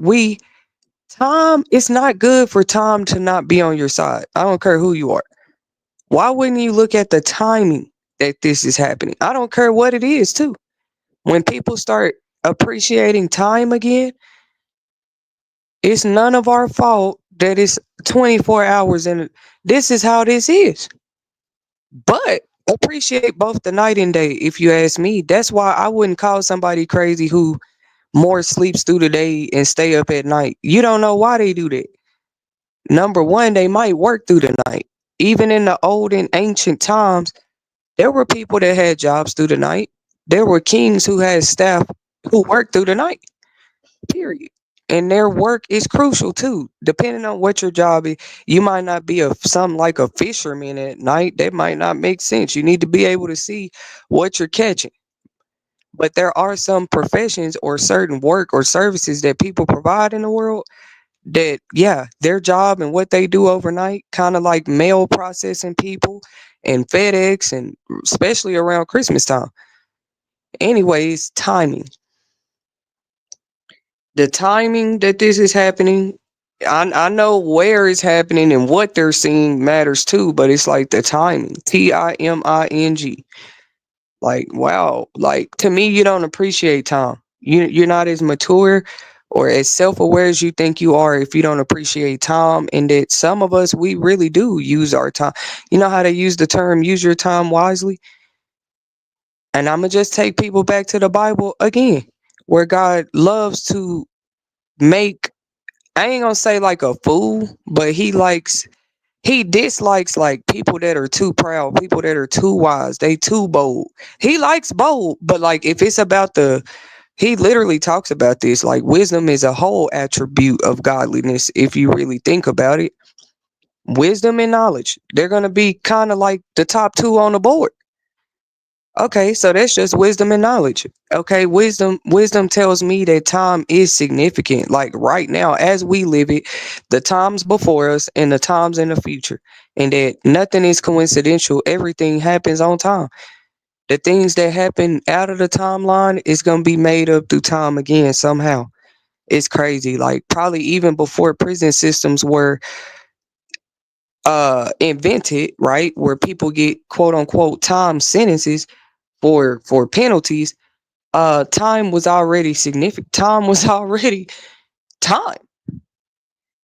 Tom. It's not good for Tom to not be on your side. I don't care who you are. Why wouldn't you look at the timing that this is happening? I don't care what it is, too. When people start appreciating time again, it's none of our fault that it's 24 hours and this is how this is. But appreciate both the night and day, if you ask me. That's why I wouldn't call somebody crazy who more sleeps through the day and stay up at night. You don't know why they do that. Number one, they might work through the night. Even in the old and ancient times, there were people that had jobs through the night. There were kings who had staff who worked through the night, period. And their work is crucial too. Depending on what your job is, you might not be some like a fisherman at night. That might not make sense. You need to be able to see what you're catching. But there are some professions or certain work or services that people provide in the world that, yeah, their job and what they do overnight, kind of like mail processing people and FedEx, and especially around Christmas time. Anyways, timing. The timing that this is happening, I know where it's happening and what they're seeing matters too, but it's like the timing. Timing. Like, wow. Like, to me, you don't appreciate time. You're not as mature or as self-aware as you think you are if you don't appreciate time. And that some of us, we really do use our time. You know how they use the term use your time wisely? And I'm gonna just take people back to the Bible again, where God loves to make, I ain't gonna say like a fool, but he dislikes like people that are too proud, people that are too wise, they too bold. He likes bold, but like if it's about he literally talks about this, like wisdom is a whole attribute of godliness if you really think about it. Wisdom and knowledge, they're gonna be kind of like the top two on the board. Okay, so that's just wisdom and knowledge. Okay, wisdom tells me that time is significant. Like right now, as we live it, the times before us and the times in the future, and that nothing is coincidental. Everything happens on time. The things that happen out of the timeline is gonna be made up through time again somehow. It's crazy. Like probably even before prison systems were invented, right? Where people get quote unquote time sentences for penalties, time was already significant. Time was already time.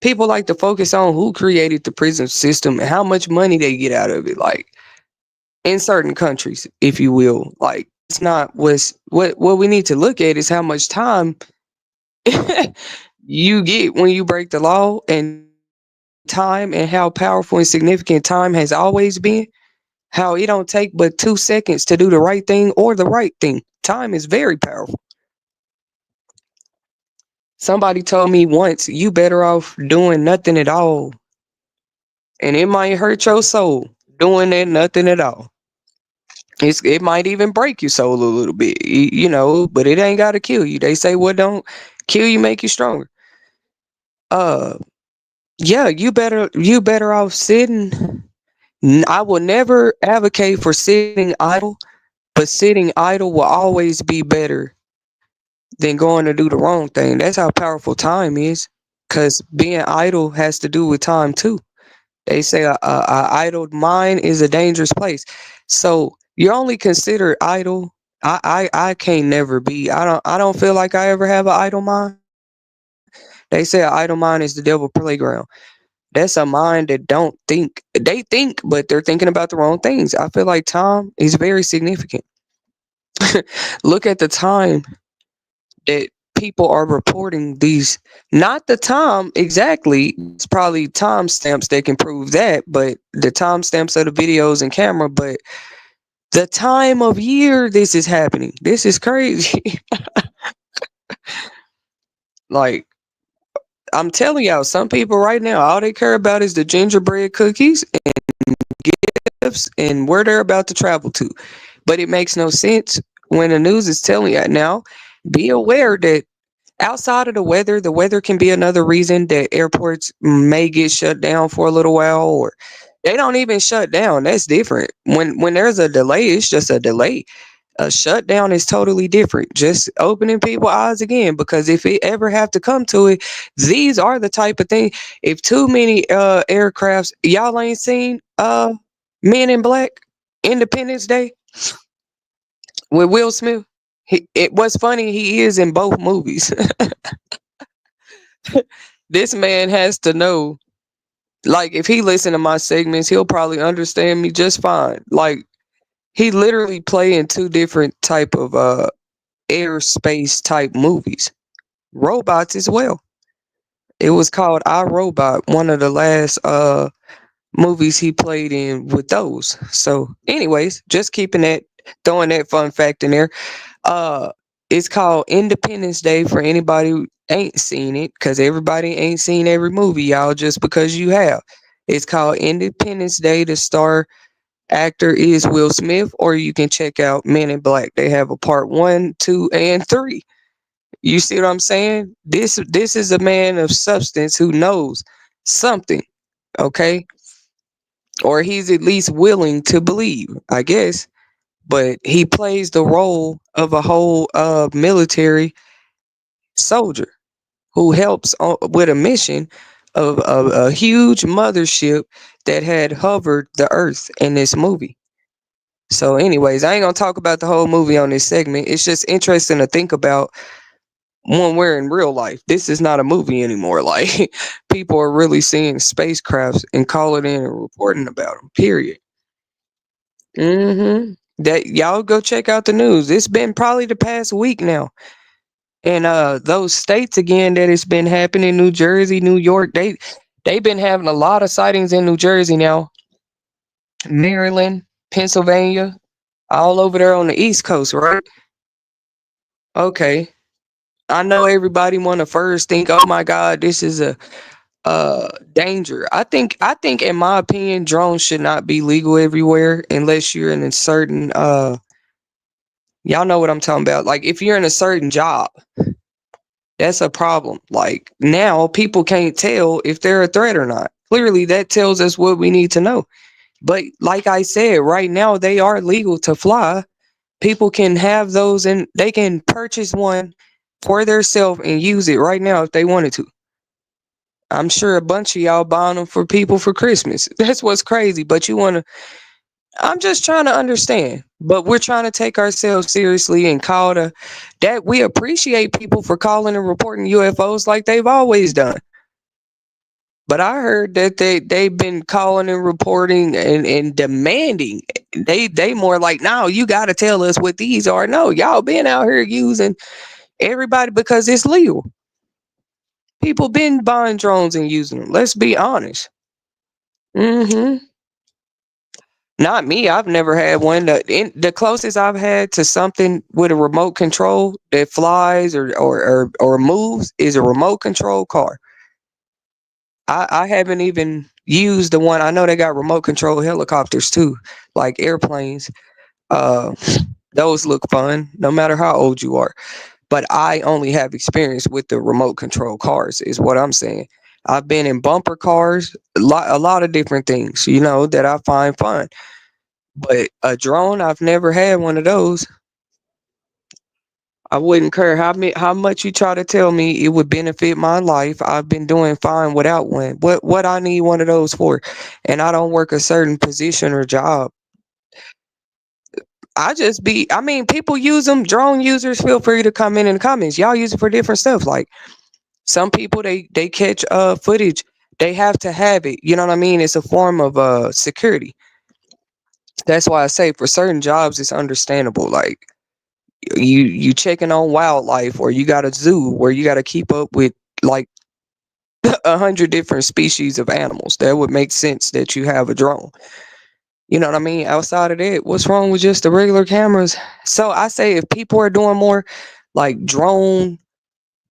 People like to focus on who created the prison system and how much money they get out of it. Like in certain countries, if you will, like it's not what we need to look at is how much time you get when you break the law, and time and how powerful and significant time has always been. How it don't take but 2 seconds to do the right thing or the right thing. Time is very powerful. Somebody told me once, you better off doing nothing at all. And it might hurt your soul doing that nothing at all. It might even break your soul a little bit, but it ain't gotta kill you. They say what don't kill you make you stronger. Uh yeah, you better off sitting. I will never advocate for sitting idle, but sitting idle will always be better than going to do the wrong thing. That's how powerful time is. Cause being idle has to do with time too. They say a idle mind is a dangerous place. So you're only considered idle. I can't never be. I don't feel like I ever have an idle mind. They say an idle mind is the devil playground. That's a mind that don't think. They think, but they're thinking about the wrong things. I feel like time is very significant. Look at the time that people are reporting these, not the time exactly. It's probably timestamps that can prove that, but the timestamps of the videos and camera, but The time of year this is happening. This is crazy. Like, I'm telling y'all, some people right now, all they care about is the gingerbread cookies gifts and where they're about to travel to. But it makes no sense when the news is telling you now. Be aware that outside of the weather can be another reason that airports may get shut down for a little while, or they don't even shut down. That's different. When there's a delay, it's just a delay. A shutdown is totally different. Just opening people's eyes again, because if it ever have to come to it, these are the type of thing. If too many aircrafts, y'all ain't seen Men in Black, Independence Day with Will Smith. What's funny, he is in both movies. This man has to know. Like, if he listen to my segments, he'll probably understand me just fine. Like, he literally play in two different type of airspace type movies. Robots as well. It was called I, Robot, one of the last movies he played in with those. So anyways, just keeping that, throwing that fun fact in there. Uh it's called Independence Day for anybody who ain't seen it, because everybody ain't seen every movie, y'all, just because you have. It's called Independence Day. The star actor is Will Smith, or you can check out Men in Black. They have a part 1, 2, and 3. You see what I'm saying? This is a man of substance who knows something, okay? Or he's at least willing to believe, I guess. But he plays the role of a whole military soldier who helps with a mission of a huge mothership that had hovered the earth in this movie. So, anyways, I ain't gonna talk about the whole movie on this segment. It's just interesting to think about when we're in real life. This is not a movie anymore. Like, people are really seeing spacecrafts and calling in and reporting about them. Period. That y'all go check out the news. It's been probably the past week now. And those states again that it's been happening, New Jersey, New York, they've been having a lot of sightings in New Jersey now. Maryland, Pennsylvania, all over there on the East Coast, right? Okay. I know everybody want to first think, "Oh my God, this is a danger." I think in my opinion, drones should not be legal everywhere unless you're in a certain y'all know what I'm talking about. Like, if you're in a certain job, that's a problem. Like, now people can't tell if they're a threat or not. Clearly that tells us what we need to know. But like I said, right now they are legal to fly. People can have those, and they can purchase one for themselves and use it right now if they wanted to. I'm sure a bunch of y'all buying them for people for Christmas. That's what's crazy. But you want to, I'm just trying to understand. But we're trying to take ourselves seriously and call that we appreciate people for calling and reporting UFOs like they've always done. But I heard that they've been calling and reporting and demanding. They more like, no, you got to tell us what these are. No, y'all been out here using everybody because it's legal. People been buying drones and using them. Let's be honest. Hmm. Not me. I've never had one. The closest I've had to something with a remote control that flies or moves is a remote control car. I haven't even used the one. I know they got remote control helicopters too, like airplanes. Uh, those look fun, no matter how old you are. But I only have experience with the remote control cars, is what I'm saying. I've been in bumper cars, a lot of different things, that I find fun. But a drone, I've never had one of those. I wouldn't care how much you try to tell me it would benefit my life. I've been doing fine without one. What I need one of those for? And I don't work a certain position or job. I mean, people use them. Drone users, feel free to come in the comments. Y'all use it for different stuff. Like, some people, they catch footage. They have to have it. You know what I mean? It's a form of security. That's why I say for certain jobs it's understandable. Like, you checking on wildlife, or you got a zoo where you got to keep up with like 100 different species of animals. That would make sense that you have a drone. You know what I mean? Outside of that, what's wrong with just the regular cameras? So I say if people are doing more, like drone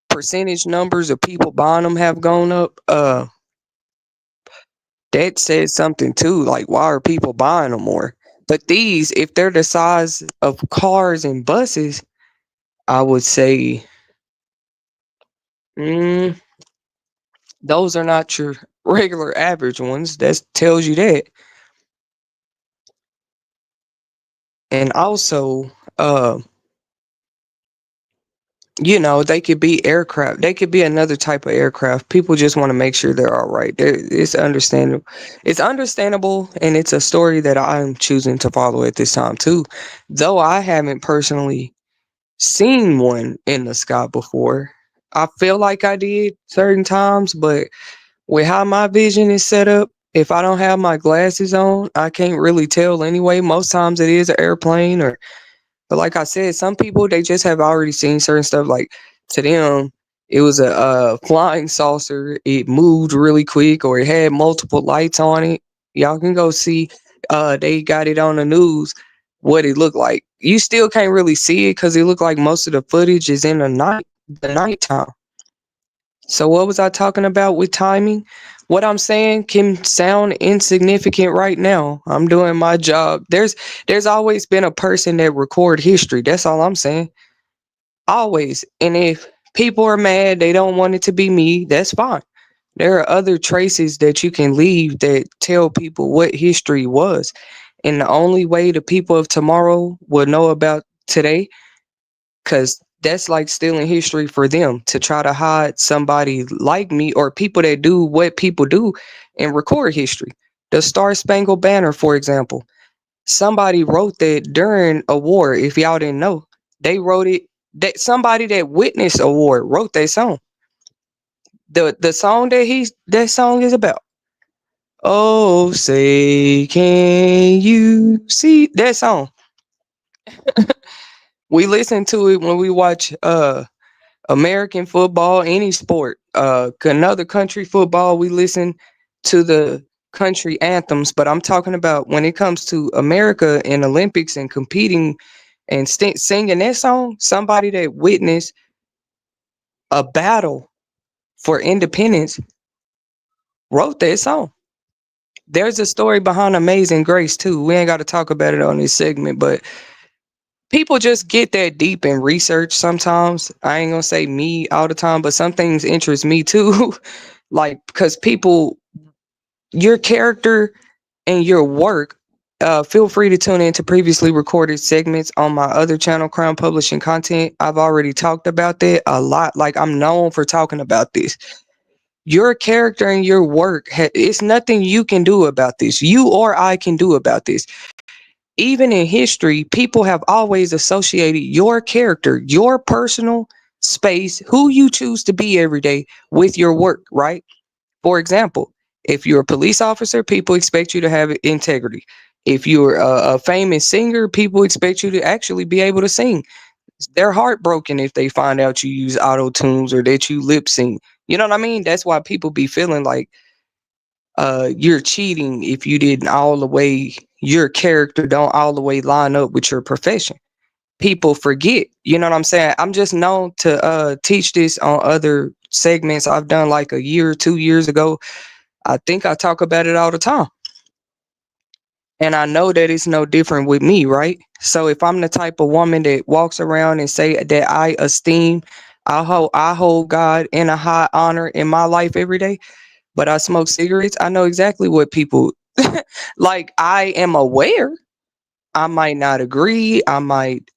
percentage numbers of people buying them have gone up, that says something too. Like, why are people buying them more? But these, if they're the size of cars and buses, I would say, mm, those are not your regular average ones. That tells you that. And also, uh, they could be aircraft. They could be another type of aircraft. People just want to make sure they're all right. It's understandable. It's understandable, and it's a story that I'm choosing to follow at this time too. Though I haven't personally seen one in the sky before. I feel like I did certain times, but with how my vision is set up, if I don't have my glasses on, I can't really tell anyway. Most times it is an airplane or but like I said, some people they just have already seen certain stuff. Like to them, it was a flying saucer. It moved really quick, or it had multiple lights on it. Y'all can go see. They got it on the news. What it looked like. You still can't really see it because it looked like most of the footage is in the nighttime. So what was I talking about with timing? What I'm saying can sound insignificant right now. I'm doing my job. There's always been a person that record history. That's all I'm saying. Always. And if people are mad, they don't want it to be me, that's fine. There are other traces that you can leave that tell people what history was. And the only way the people of tomorrow will know about today because that's like stealing history for them to try to hide somebody like me or people that do what people do and record history. The Star Spangled Banner, for example, somebody wrote that during a war. If y'all didn't know, they wrote it. That somebody that witnessed a war wrote that song. The song that song is about. Oh, say can you see that song? We listen to it when we watch American football, any sport, another country football, we listen to the country anthems. But I'm talking about when it comes to America and Olympics and competing and singing that song, somebody that witnessed a battle for independence wrote that song. There's a story behind Amazing Grace too. We ain't got to talk about it on this segment, but people just get that deep in research sometimes. I ain't gonna say me all the time, but some things interest me too. Like because people, your character and your work. Feel free to tune in to previously recorded segments on my other channel, Crown Publishing Content. I've already talked about that a lot. Like I'm known for talking about this. Your character and your work, it's nothing you can do about this. You or I can do about this. Even in history, people have always associated your character, your personal space, who you choose to be every day with your work, right? For example, if you're a police officer, people expect you to have integrity. If you're a famous singer, people expect you to actually be able to sing. They're heartbroken if they find out you use auto tunes or that you lip sync. You know what I mean? That's why people be feeling like you're cheating if you didn't all the way your character don't all the way line up with your profession. People forget. You know what I'm saying? I'm just known to teach this on other segments I've done like a year or 2 years ago. I think I talk about it all the time. And I know that it's no different with me, right? So if I'm the type of woman that walks around and say that I esteem, I hold God in a high honor in my life every day, but I smoke cigarettes, I know exactly what people like. I am aware. I might not agree. I might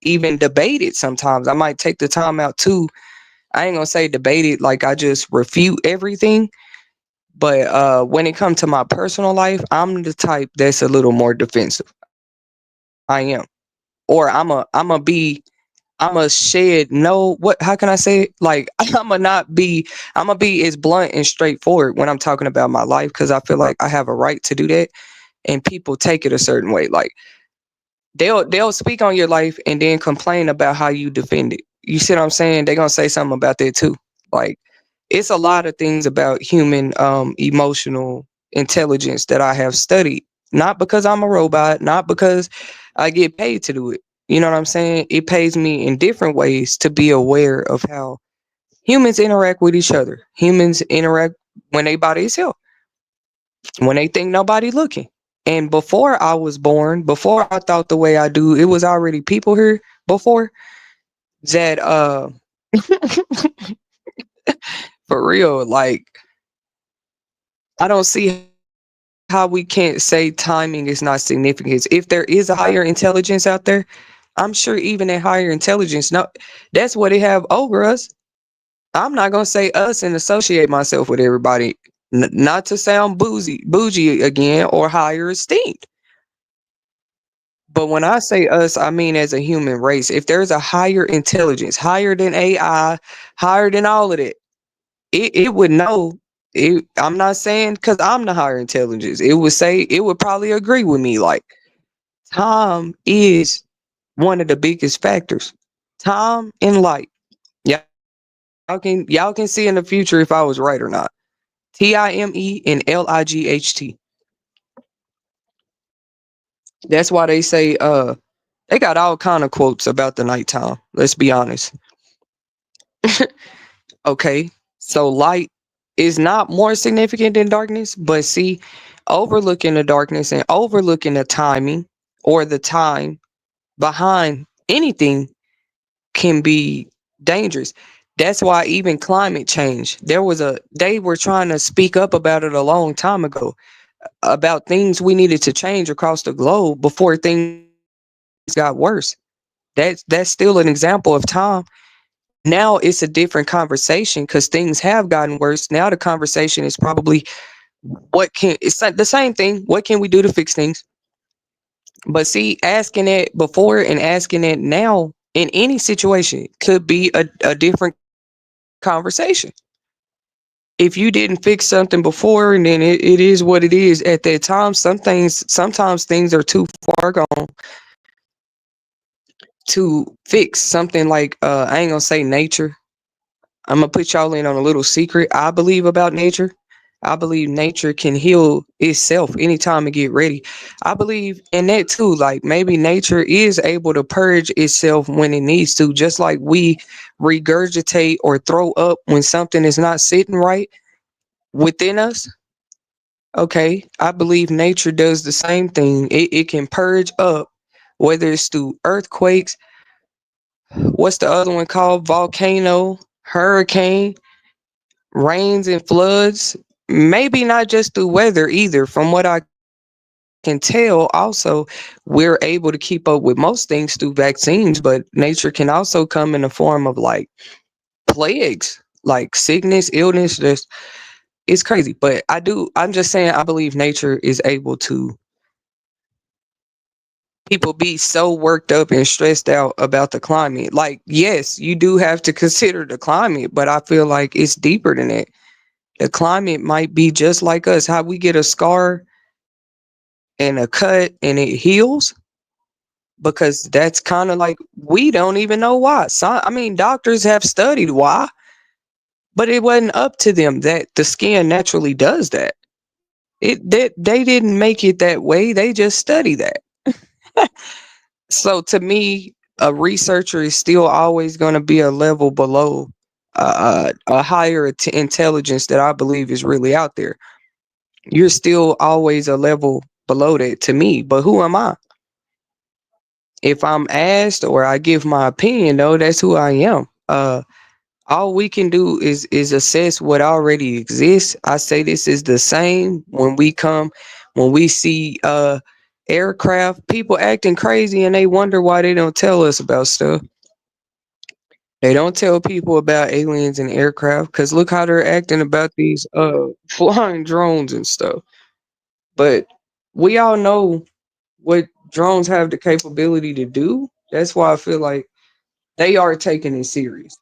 even debate it sometimes. I might take the time out too. I ain't gonna say debate it like I just refute everything. But when it comes to my personal life, I'm the type that's a little more defensive. I am. Or I'm a shed no what how can I say it? Like I'm gonna be as blunt and straightforward when I'm talking about my life because I feel like I have a right to do that and people take it a certain way. Like they'll speak on your life and then complain about how you defend it. You see what I'm saying? They're gonna say something about that too. Like it's a lot of things about human emotional intelligence that I have studied. Not because I'm a robot, not because I get paid to do it. You know what I'm saying? It pays me in different ways to be aware of how humans interact with each other. Humans interact when they by themselves, when they think nobody looking. And before I was born, before I thought the way I do, it was already people here before that for real, like I don't see how we can't say timing is not significant. If there is a higher intelligence out there, I'm sure even that higher intelligence, no, that's what they have over us. I'm not gonna say us and associate myself with everybody, not to sound bougie again or higher esteemed. But when I say us, I mean as a human race. If there's a higher intelligence, higher than AI, higher than all of that, it would know. I'm not saying because I'm the higher intelligence. It would say it would probably agree with me. Like time is one of the biggest factors. Time and light. Y'all can see in the future if I was right or not. Time and Light. That's why they say they got all kind of quotes about the nighttime. Let's be honest. Okay. So light is not more significant than darkness, but see, overlooking the darkness and overlooking the timing or the time behind anything can be dangerous. That's why even climate change, they were trying to speak up about it a long time ago, about things we needed to change across the globe before things got worse. That's still an example of time. Now it's a different conversation because things have gotten worse. Now the conversation is probably the same thing. What can we do to fix things? But see, asking it before and asking it now in any situation could be a different conversation. If you didn't fix something before and then it is what it is at that time, sometimes things are too far gone to fix something like I ain't gonna say nature. I'm gonna put y'all in on a little secret I believe about nature. I believe nature can heal itself anytime it get ready. I believe in that too. Like maybe nature is able to purge itself when it needs to, just like we regurgitate or throw up when something is not sitting right within us. Okay, I believe nature does the same thing. It can purge up, whether it's through earthquakes, what's the other one called? Volcano, hurricane, rains and floods. Maybe not just through weather either. From what I can tell, also, we're able to keep up with most things through vaccines, but nature can also come in the form of like plagues, like sickness, illness. Just it's crazy. But I'm just saying, I believe nature is able to people be so worked up and stressed out about the climate. Like, yes, you do have to consider the climate, but I feel like it's deeper than that. The climate might be just like us, how we get a scar and a cut and it heals, because that's kind of like we don't even know why. I mean, doctors have studied why, but it wasn't up to them that the skin naturally does that. They didn't make it that way. They just study that. So to me, a researcher is still always going to be a level below a higher intelligence that I believe is really out there. You're still always a level below that to me. But who am I? If I'm asked or I give my opinion, though, that's who I am. All we can do is assess what already exists. I say this is the same when we see aircraft, people acting crazy and they wonder why they don't tell us about stuff. They don't tell people about aliens and aircraft because look how they're acting about these flying drones and stuff. But we all know what drones have the capability to do. That's why I feel like they are taking it serious.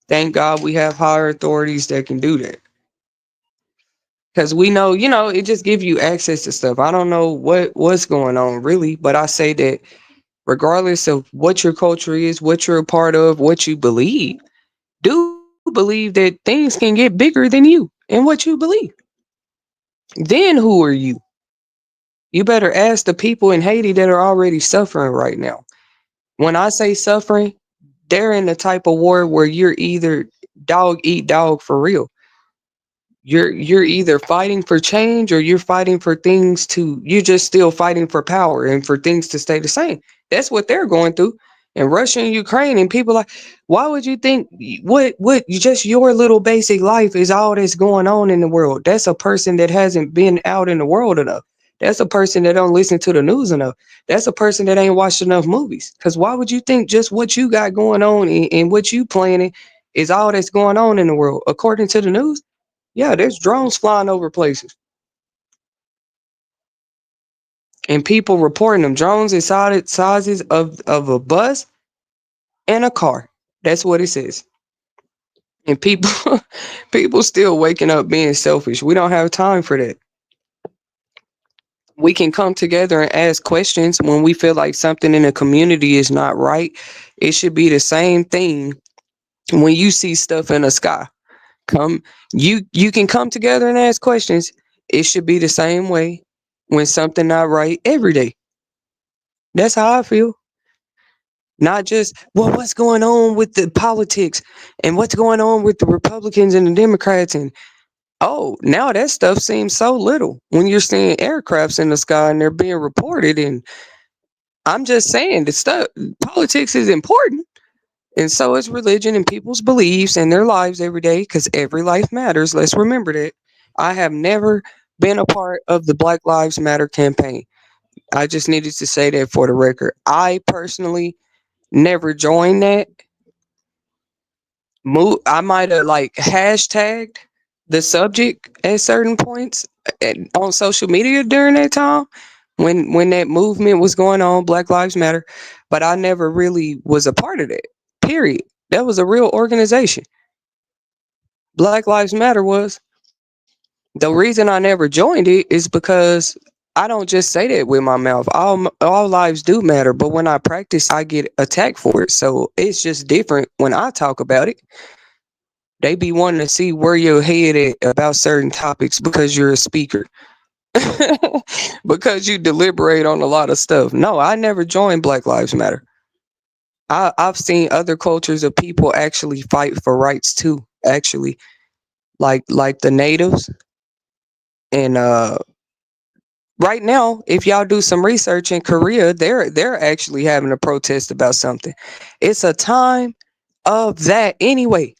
Thank God we have higher authorities that can do that. Because we know, it just gives you access to stuff. I don't know what's going on really, but I say that regardless of what your culture is, what you're a part of, what you believe, do believe that things can get bigger than you and what you believe. Then who are you? You better ask the people in Haiti that are already suffering right now. When I say suffering, they're in the type of war where you're either dog eat dog for real. You're either fighting for change or you're fighting for things to you're just still fighting for power and for things to stay the same. That's what they're going through. And Russia and Ukraine and people like, why would you think what just your little basic life is all that's going on in the world? That's a person that hasn't been out in the world enough. That's a person that don't listen to the news enough. That's a person that ain't watched enough movies. Cause why would you think just what you got going on and what you planning is all that's going on in the world? According to the news, yeah, there's drones flying over places and people reporting them. Drones is sizes of a bus and a car. That's what it says. And people people still waking up being selfish. We don't have time for that. We can come together and ask questions when we feel like something in the community is not right. It should be the same thing when you see stuff in the sky. Come you can come together and ask questions. It should be the same way when something not right every day. That's how I feel. Not just, well, what's going on with the politics and what's going on with the Republicans and the Democrats. And oh, now that stuff seems so little when you're seeing aircrafts in the sky and they're being reported. And I'm just saying the stuff, politics is important. And so is religion and people's beliefs and their lives every day because every life matters. Let's remember that. I have never been a part of the Black Lives Matter campaign. I just needed to say that for the record. I personally never joined that. I might have like hashtagged the subject at certain points on social media during that time when that movement was going on, Black Lives Matter, but I never really was a part of that. Period. That was a real organization. Black Lives Matter was. The reason I never joined it is because I don't just say that with my mouth. All lives do matter, but when I practice, I get attacked for it. So it's just different when I talk about it. They be wanting to see where your head at about certain topics because you're a speaker. Because you deliberate on a lot of stuff. No, I never joined Black Lives Matter. I've seen other cultures of people actually fight for rights too. Actually, like the natives and right now, if y'all do some research in Korea, they're actually having a protest about something. It's a time of that anyway.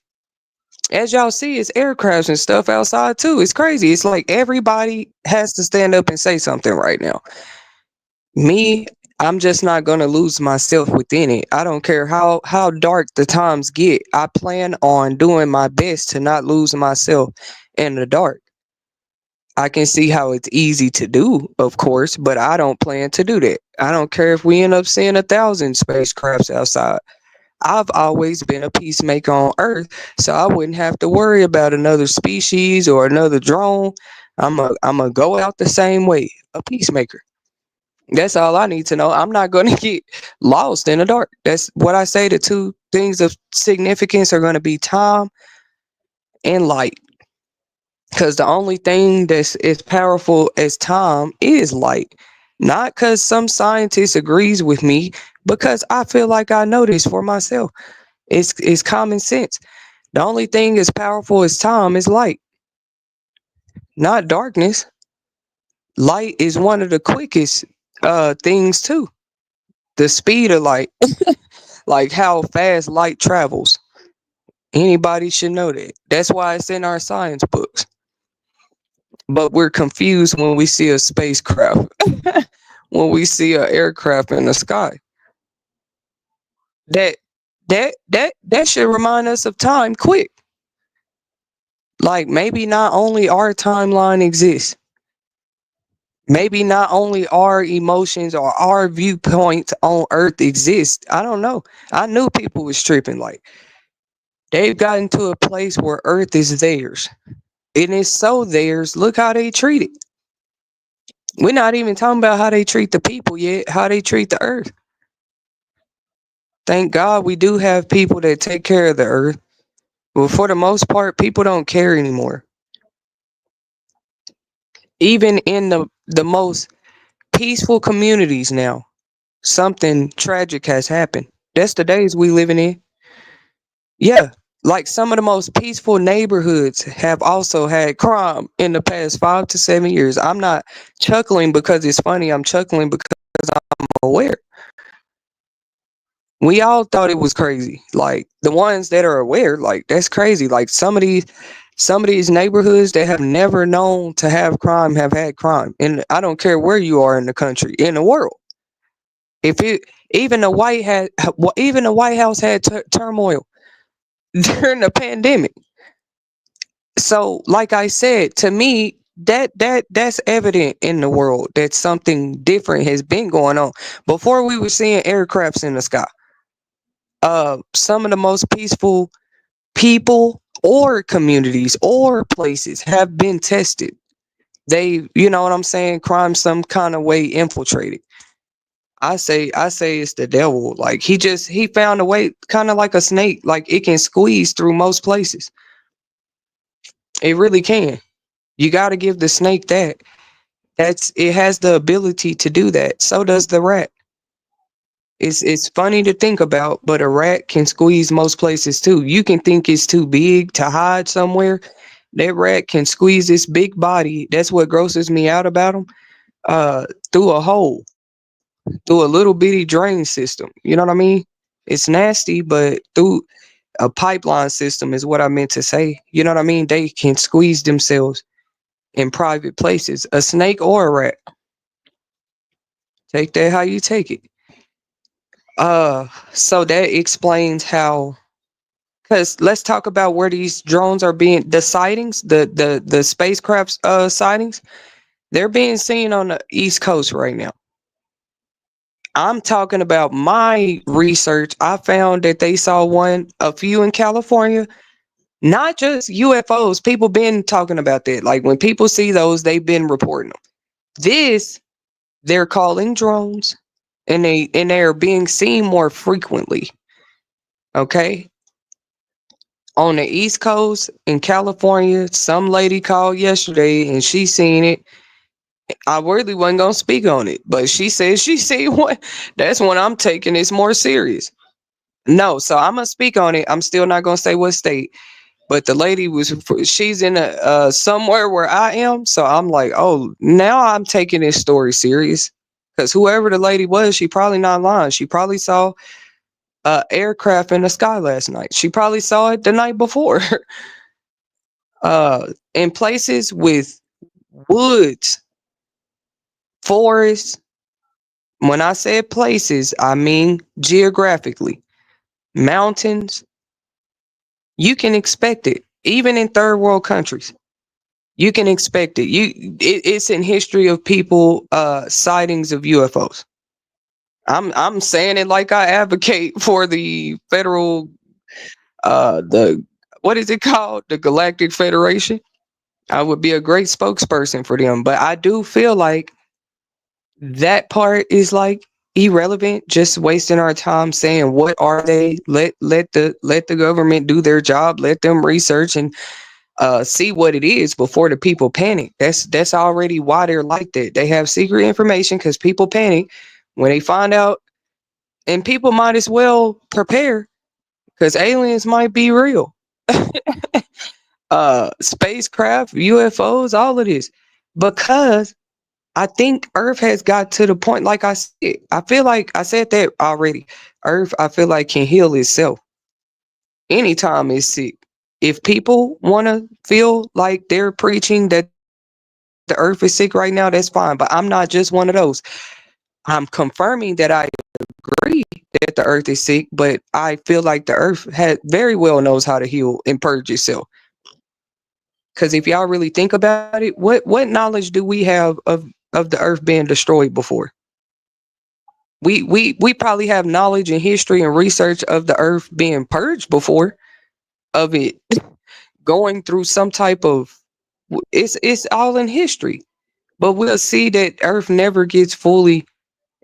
As y'all see, it's aircrafts and stuff outside too. It's crazy. It's like everybody has to stand up and say something right now. Me, I'm just not gonna lose myself within it. I don't care how dark the times get. I plan on doing my best to not lose myself in the dark. I can see how it's easy to do, of course, but I don't plan to do that. I don't care if we end up seeing 1,000 spacecrafts outside. I've always been a peacemaker on Earth, so I wouldn't have to worry about another species or another drone. I'm a go out the same way, a peacemaker. That's all I need to know. I'm not going to get lost in the dark. That's what I say. The two things of significance are going to be time and light. Because the only thing that's as powerful as time is light. Not because some scientist agrees with me, because I feel like I know this for myself. It's common sense. The only thing as powerful as time is light, not darkness. Light is one of the quickest things too. The speed of light, like how fast light travels. Anybody should know that. That's why it's in our science books. But we're confused when we see a spacecraft, when we see an aircraft in the sky. That that should remind us of time quick. Like maybe not only our timeline exists, maybe not only our emotions or our viewpoints on Earth exist. I don't know. I knew people was tripping. Like they've gotten to a place where Earth is theirs. And it's so theirs. Look how they treat it. We're not even talking about how they treat the people yet, how they treat the earth. Thank God we do have people that take care of the earth. But for the most part, people don't care anymore. Even in the most peaceful communities now, something tragic has happened. That's the days we living in. Yeah. Like some of the most peaceful neighborhoods have also had crime in the past 5 to 7 years. I'm not chuckling because it's funny. I'm chuckling because I'm aware. We all thought it was crazy. Like the ones that are aware, like that's crazy. Like some of these neighborhoods that have never known to have crime have had crime. And I don't care where you are in the country, in the world. If it even the White House had turmoil during the pandemic. So, like I said, to me, that's evident in the world that something different has been going on. Before we were seeing aircrafts in the sky. Some of the most peaceful people or communities or places have been tested. They, you know what I'm saying, crime some kind of way infiltrated. I say it's the devil. Like he found a way, kind of like a snake, like it can squeeze through most places. It really can. You got to give the snake that. It has the ability to do that. So does the rat. It's funny to think about, but a rat can squeeze most places too. You can think it's too big to hide somewhere. That rat can squeeze its big body. That's what grosses me out about them. Through a hole, through a little bitty drain system. You know what I mean? It's nasty, but through a pipeline system is what I meant to say. You know what I mean? They can squeeze themselves in private places. A snake or a rat. Take that how you take it. So that explains how. Because let's talk about where these drones are being, the sightings, the spacecraft's sightings. They're being seen on the East Coast right now. I'm talking about my research. I found that they saw a few in California. Not just UFOs. People been talking about that. Like when people see those, they've been reporting them. This they're calling drones, and they're being seen more frequently. Okay, on the East Coast in California, some lady called yesterday and she seen it. I really wasn't gonna speak on it, but she said she seen one. That's when I'm taking this more serious. No, so I'm gonna speak on it. I'm still not gonna say what state, but the lady she's in a somewhere where I am. So I'm like, oh, now I'm taking this story serious because whoever the lady was, she probably not lying. She probably saw aircraft in the sky last night. She probably saw it the night before. In places with woods, forests. When I said places, I mean geographically. Mountains, you can expect it. Even in third world countries, you can expect it. It's in history of people sightings of UFOs. I'm saying it like I advocate for the federal the what is it called? The Galactic Federation. I would be a great spokesperson for them, but I do feel like that part is like irrelevant, just wasting our time saying what are they. Let the government do their job, let them research and see what it is before the people panic. That's already why they're like that. They have secret information because people panic when they find out, and people might as well prepare because aliens might be real. Spacecraft, UFOs, all of this, because I think Earth has got to the point, like I said, I feel like I said that already. Earth, I feel like, can heal itself anytime it's sick. If people want to feel like they're preaching that the Earth is sick right now, that's fine. But I'm not just one of those. I'm confirming that I agree that the Earth is sick, but I feel like the Earth very well knows how to heal and purge itself. Because if y'all really think about it, what knowledge do we have of the Earth being destroyed before? We probably have knowledge and history and research of the Earth being purged before, of it going through some type of, it's all in history. But we'll see that Earth never gets fully,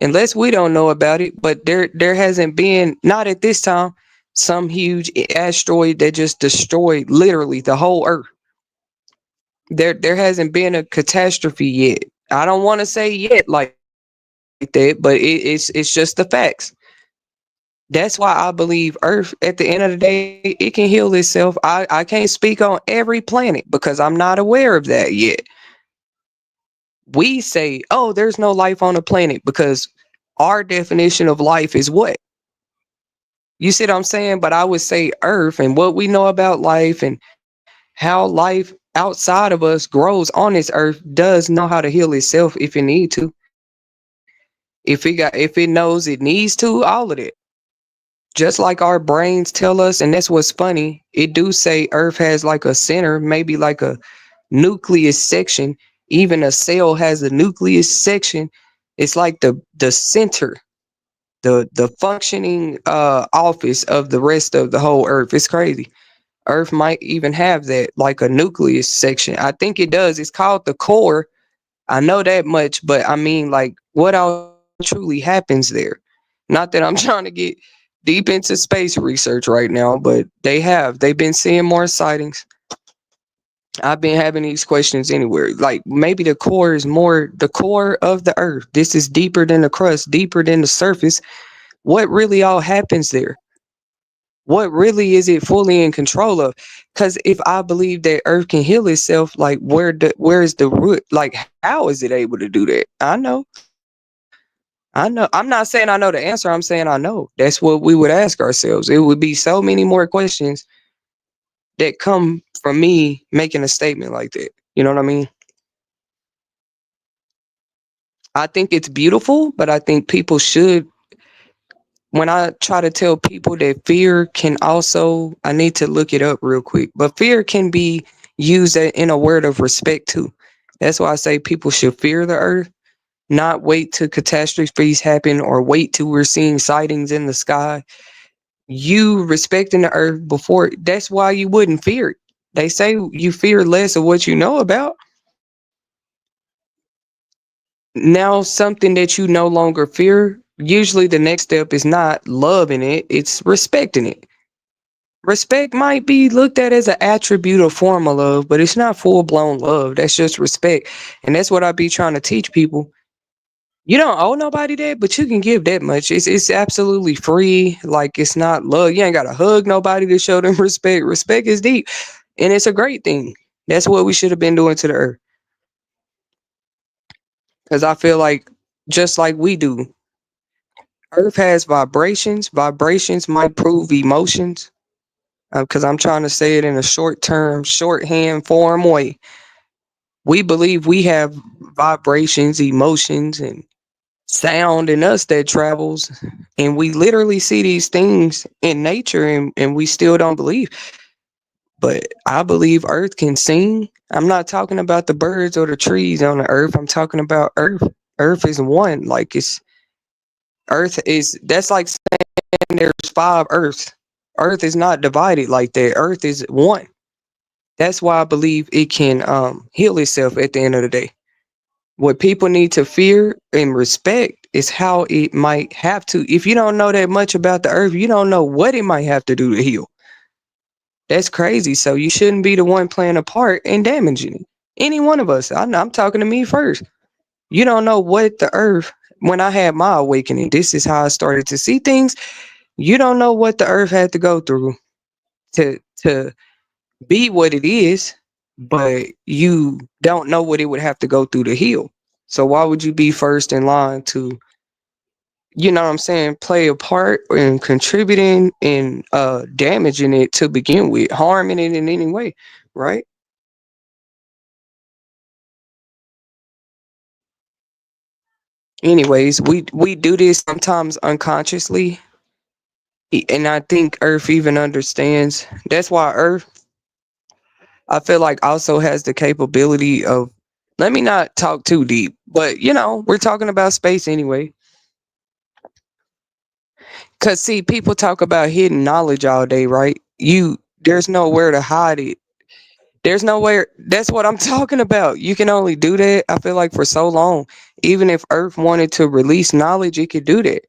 unless we don't know about it. But there hasn't been, not at this time, some huge asteroid that just destroyed literally the whole Earth. There hasn't been a catastrophe yet. I don't want to say yet like that, but it's just the facts. That's why I believe Earth at the end of the day it can heal itself. I can't speak on every planet because I'm not aware of that yet. We say, oh, there's no life on the planet because our definition of life is what? You see what I'm saying? But I would say Earth and what we know about life and how life outside of us grows on this earth does know how to heal itself if it need to. If it knows it needs to, all of that. Just like our brains tell us, and that's what's funny, it do say Earth has like a center, maybe like a nucleus section. Even a cell has a nucleus section. It's like the center, the functioning office of the rest of the whole Earth. It's crazy. Earth might even have that, like a nucleus section. I think it does. It's called the core. I know that much, but I mean, like, what all truly happens there? Not that I'm trying to get deep into space research right now, but they've been seeing more sightings. I've been having these questions anywhere. Like maybe the core is more the core of the earth. This is deeper than the crust, deeper than the surface. What really all happens there? What really is it fully in control of? Because if I believe that earth can heal itself, like where is the root? Like how is it able to do that? I know. I'm not saying I know the answer. I'm saying I know. That's what we would ask ourselves. It would be so many more questions that come from me making a statement like that. You know what I mean? I think it's beautiful, but I think people should. When I try to tell people that fear can also, I need to look it up real quick, but fear can be used in a word of respect too. That's why I say people should fear the earth, not wait till catastrophes happen or wait till we're seeing sightings in the sky. You respecting the earth before, that's why you wouldn't fear it. They say you fear less of what you know about. Now something that you no longer fear, usually the next step is not loving it, it's respecting it. Respect might be looked at as an attribute or form of love, but it's not full blown love. That's just respect. And that's what I be trying to teach people. You don't owe nobody that, but you can give that much. It's absolutely free. Like it's not love. You ain't gotta hug nobody to show them respect. Respect is deep. And it's a great thing. That's what we should have been doing to the earth. Because I feel like just like we do, earth has vibrations. Vibrations might prove emotions. Because I'm trying to say it in a short term, shorthand form way. We believe we have vibrations, emotions, and sound in us that travels. And we literally see these things in nature and we still don't believe. But I believe Earth can sing. I'm not talking about the birds or the trees on the earth. I'm talking about Earth. Earth is one. Like it's Earth is that's like saying there's five Earths. Earth is not divided like that. Earth is one. That's why I believe it can heal itself at the end of the day. What people need to fear and respect is how it might have to. If you don't know that much about the earth, you don't know what it might have to do to heal. That's crazy. So you shouldn't be the one playing a part in damaging it. Any one of us. I'm talking to me first. You don't know what the earth. When I had my awakening, this is how I started to see things. You don't know what the earth had to go through to be what it is, but you don't know what it would have to go through to heal. So why would you be first in line to, you know what I'm saying, play a part in contributing and damaging it to begin with, harming it in any way, right? Anyways, we do this sometimes unconsciously, and I think Earth even understands. That's why Earth, I feel like, also has the capability of. Let me not talk too deep, but we're talking about space anyway. Cause see, people talk about hidden knowledge all day, right? There's nowhere to hide it. There's nowhere. That's what I'm talking about. You can only do that, I feel like, for so long. Even if Earth wanted to release knowledge, it could do that.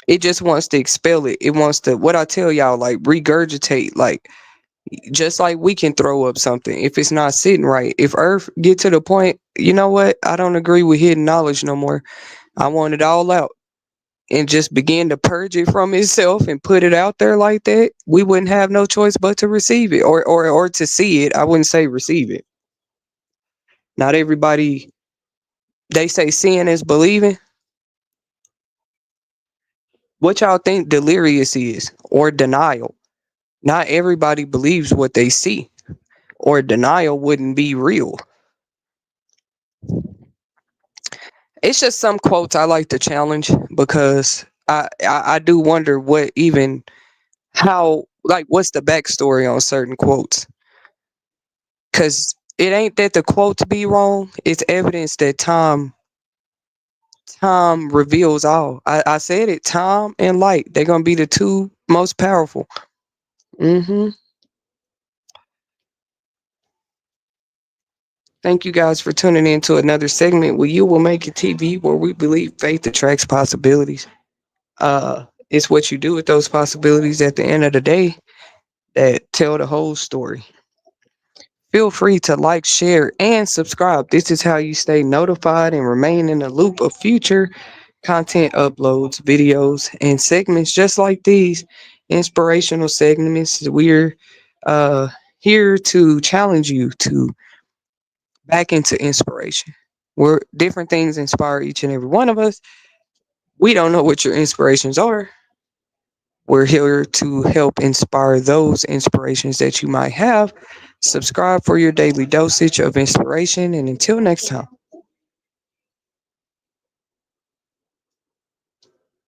It just wants to expel it. It wants to, what I tell y'all, like regurgitate. Like Just like we can throw up something if it's not sitting right. If Earth get to the point, you know what? I don't agree with hidden knowledge no more. I want it all out and just begin to purge it from itself and put it out there like that, we wouldn't have no choice but to receive it or to see it. I wouldn't say receive it. Not everybody, they say seeing is believing. What y'all think delirious is or denial? Not everybody believes what they see, or denial wouldn't be real. It's just some quotes I like to challenge because I do wonder what even how like what's the backstory on certain quotes, because it ain't that the quotes be wrong, it's evidence that time reveals all. I said it, time and light, they're gonna be the two most powerful. Hmm. Thank you guys for tuning in to another segment with You Will Make It TV, where we believe faith attracts possibilities. It's what you do with those possibilities at the end of the day that tell the whole story. Feel free to like, share, and subscribe. This is how you stay notified and remain in the loop of future content uploads, videos, and segments just like these inspirational segments. We're uh, here to challenge you to back into inspiration. Where different things inspire each and every one of us. We don't know what your inspirations are. We're here to help inspire those inspirations that you might have. Subscribe for your daily dosage of inspiration. And until next time.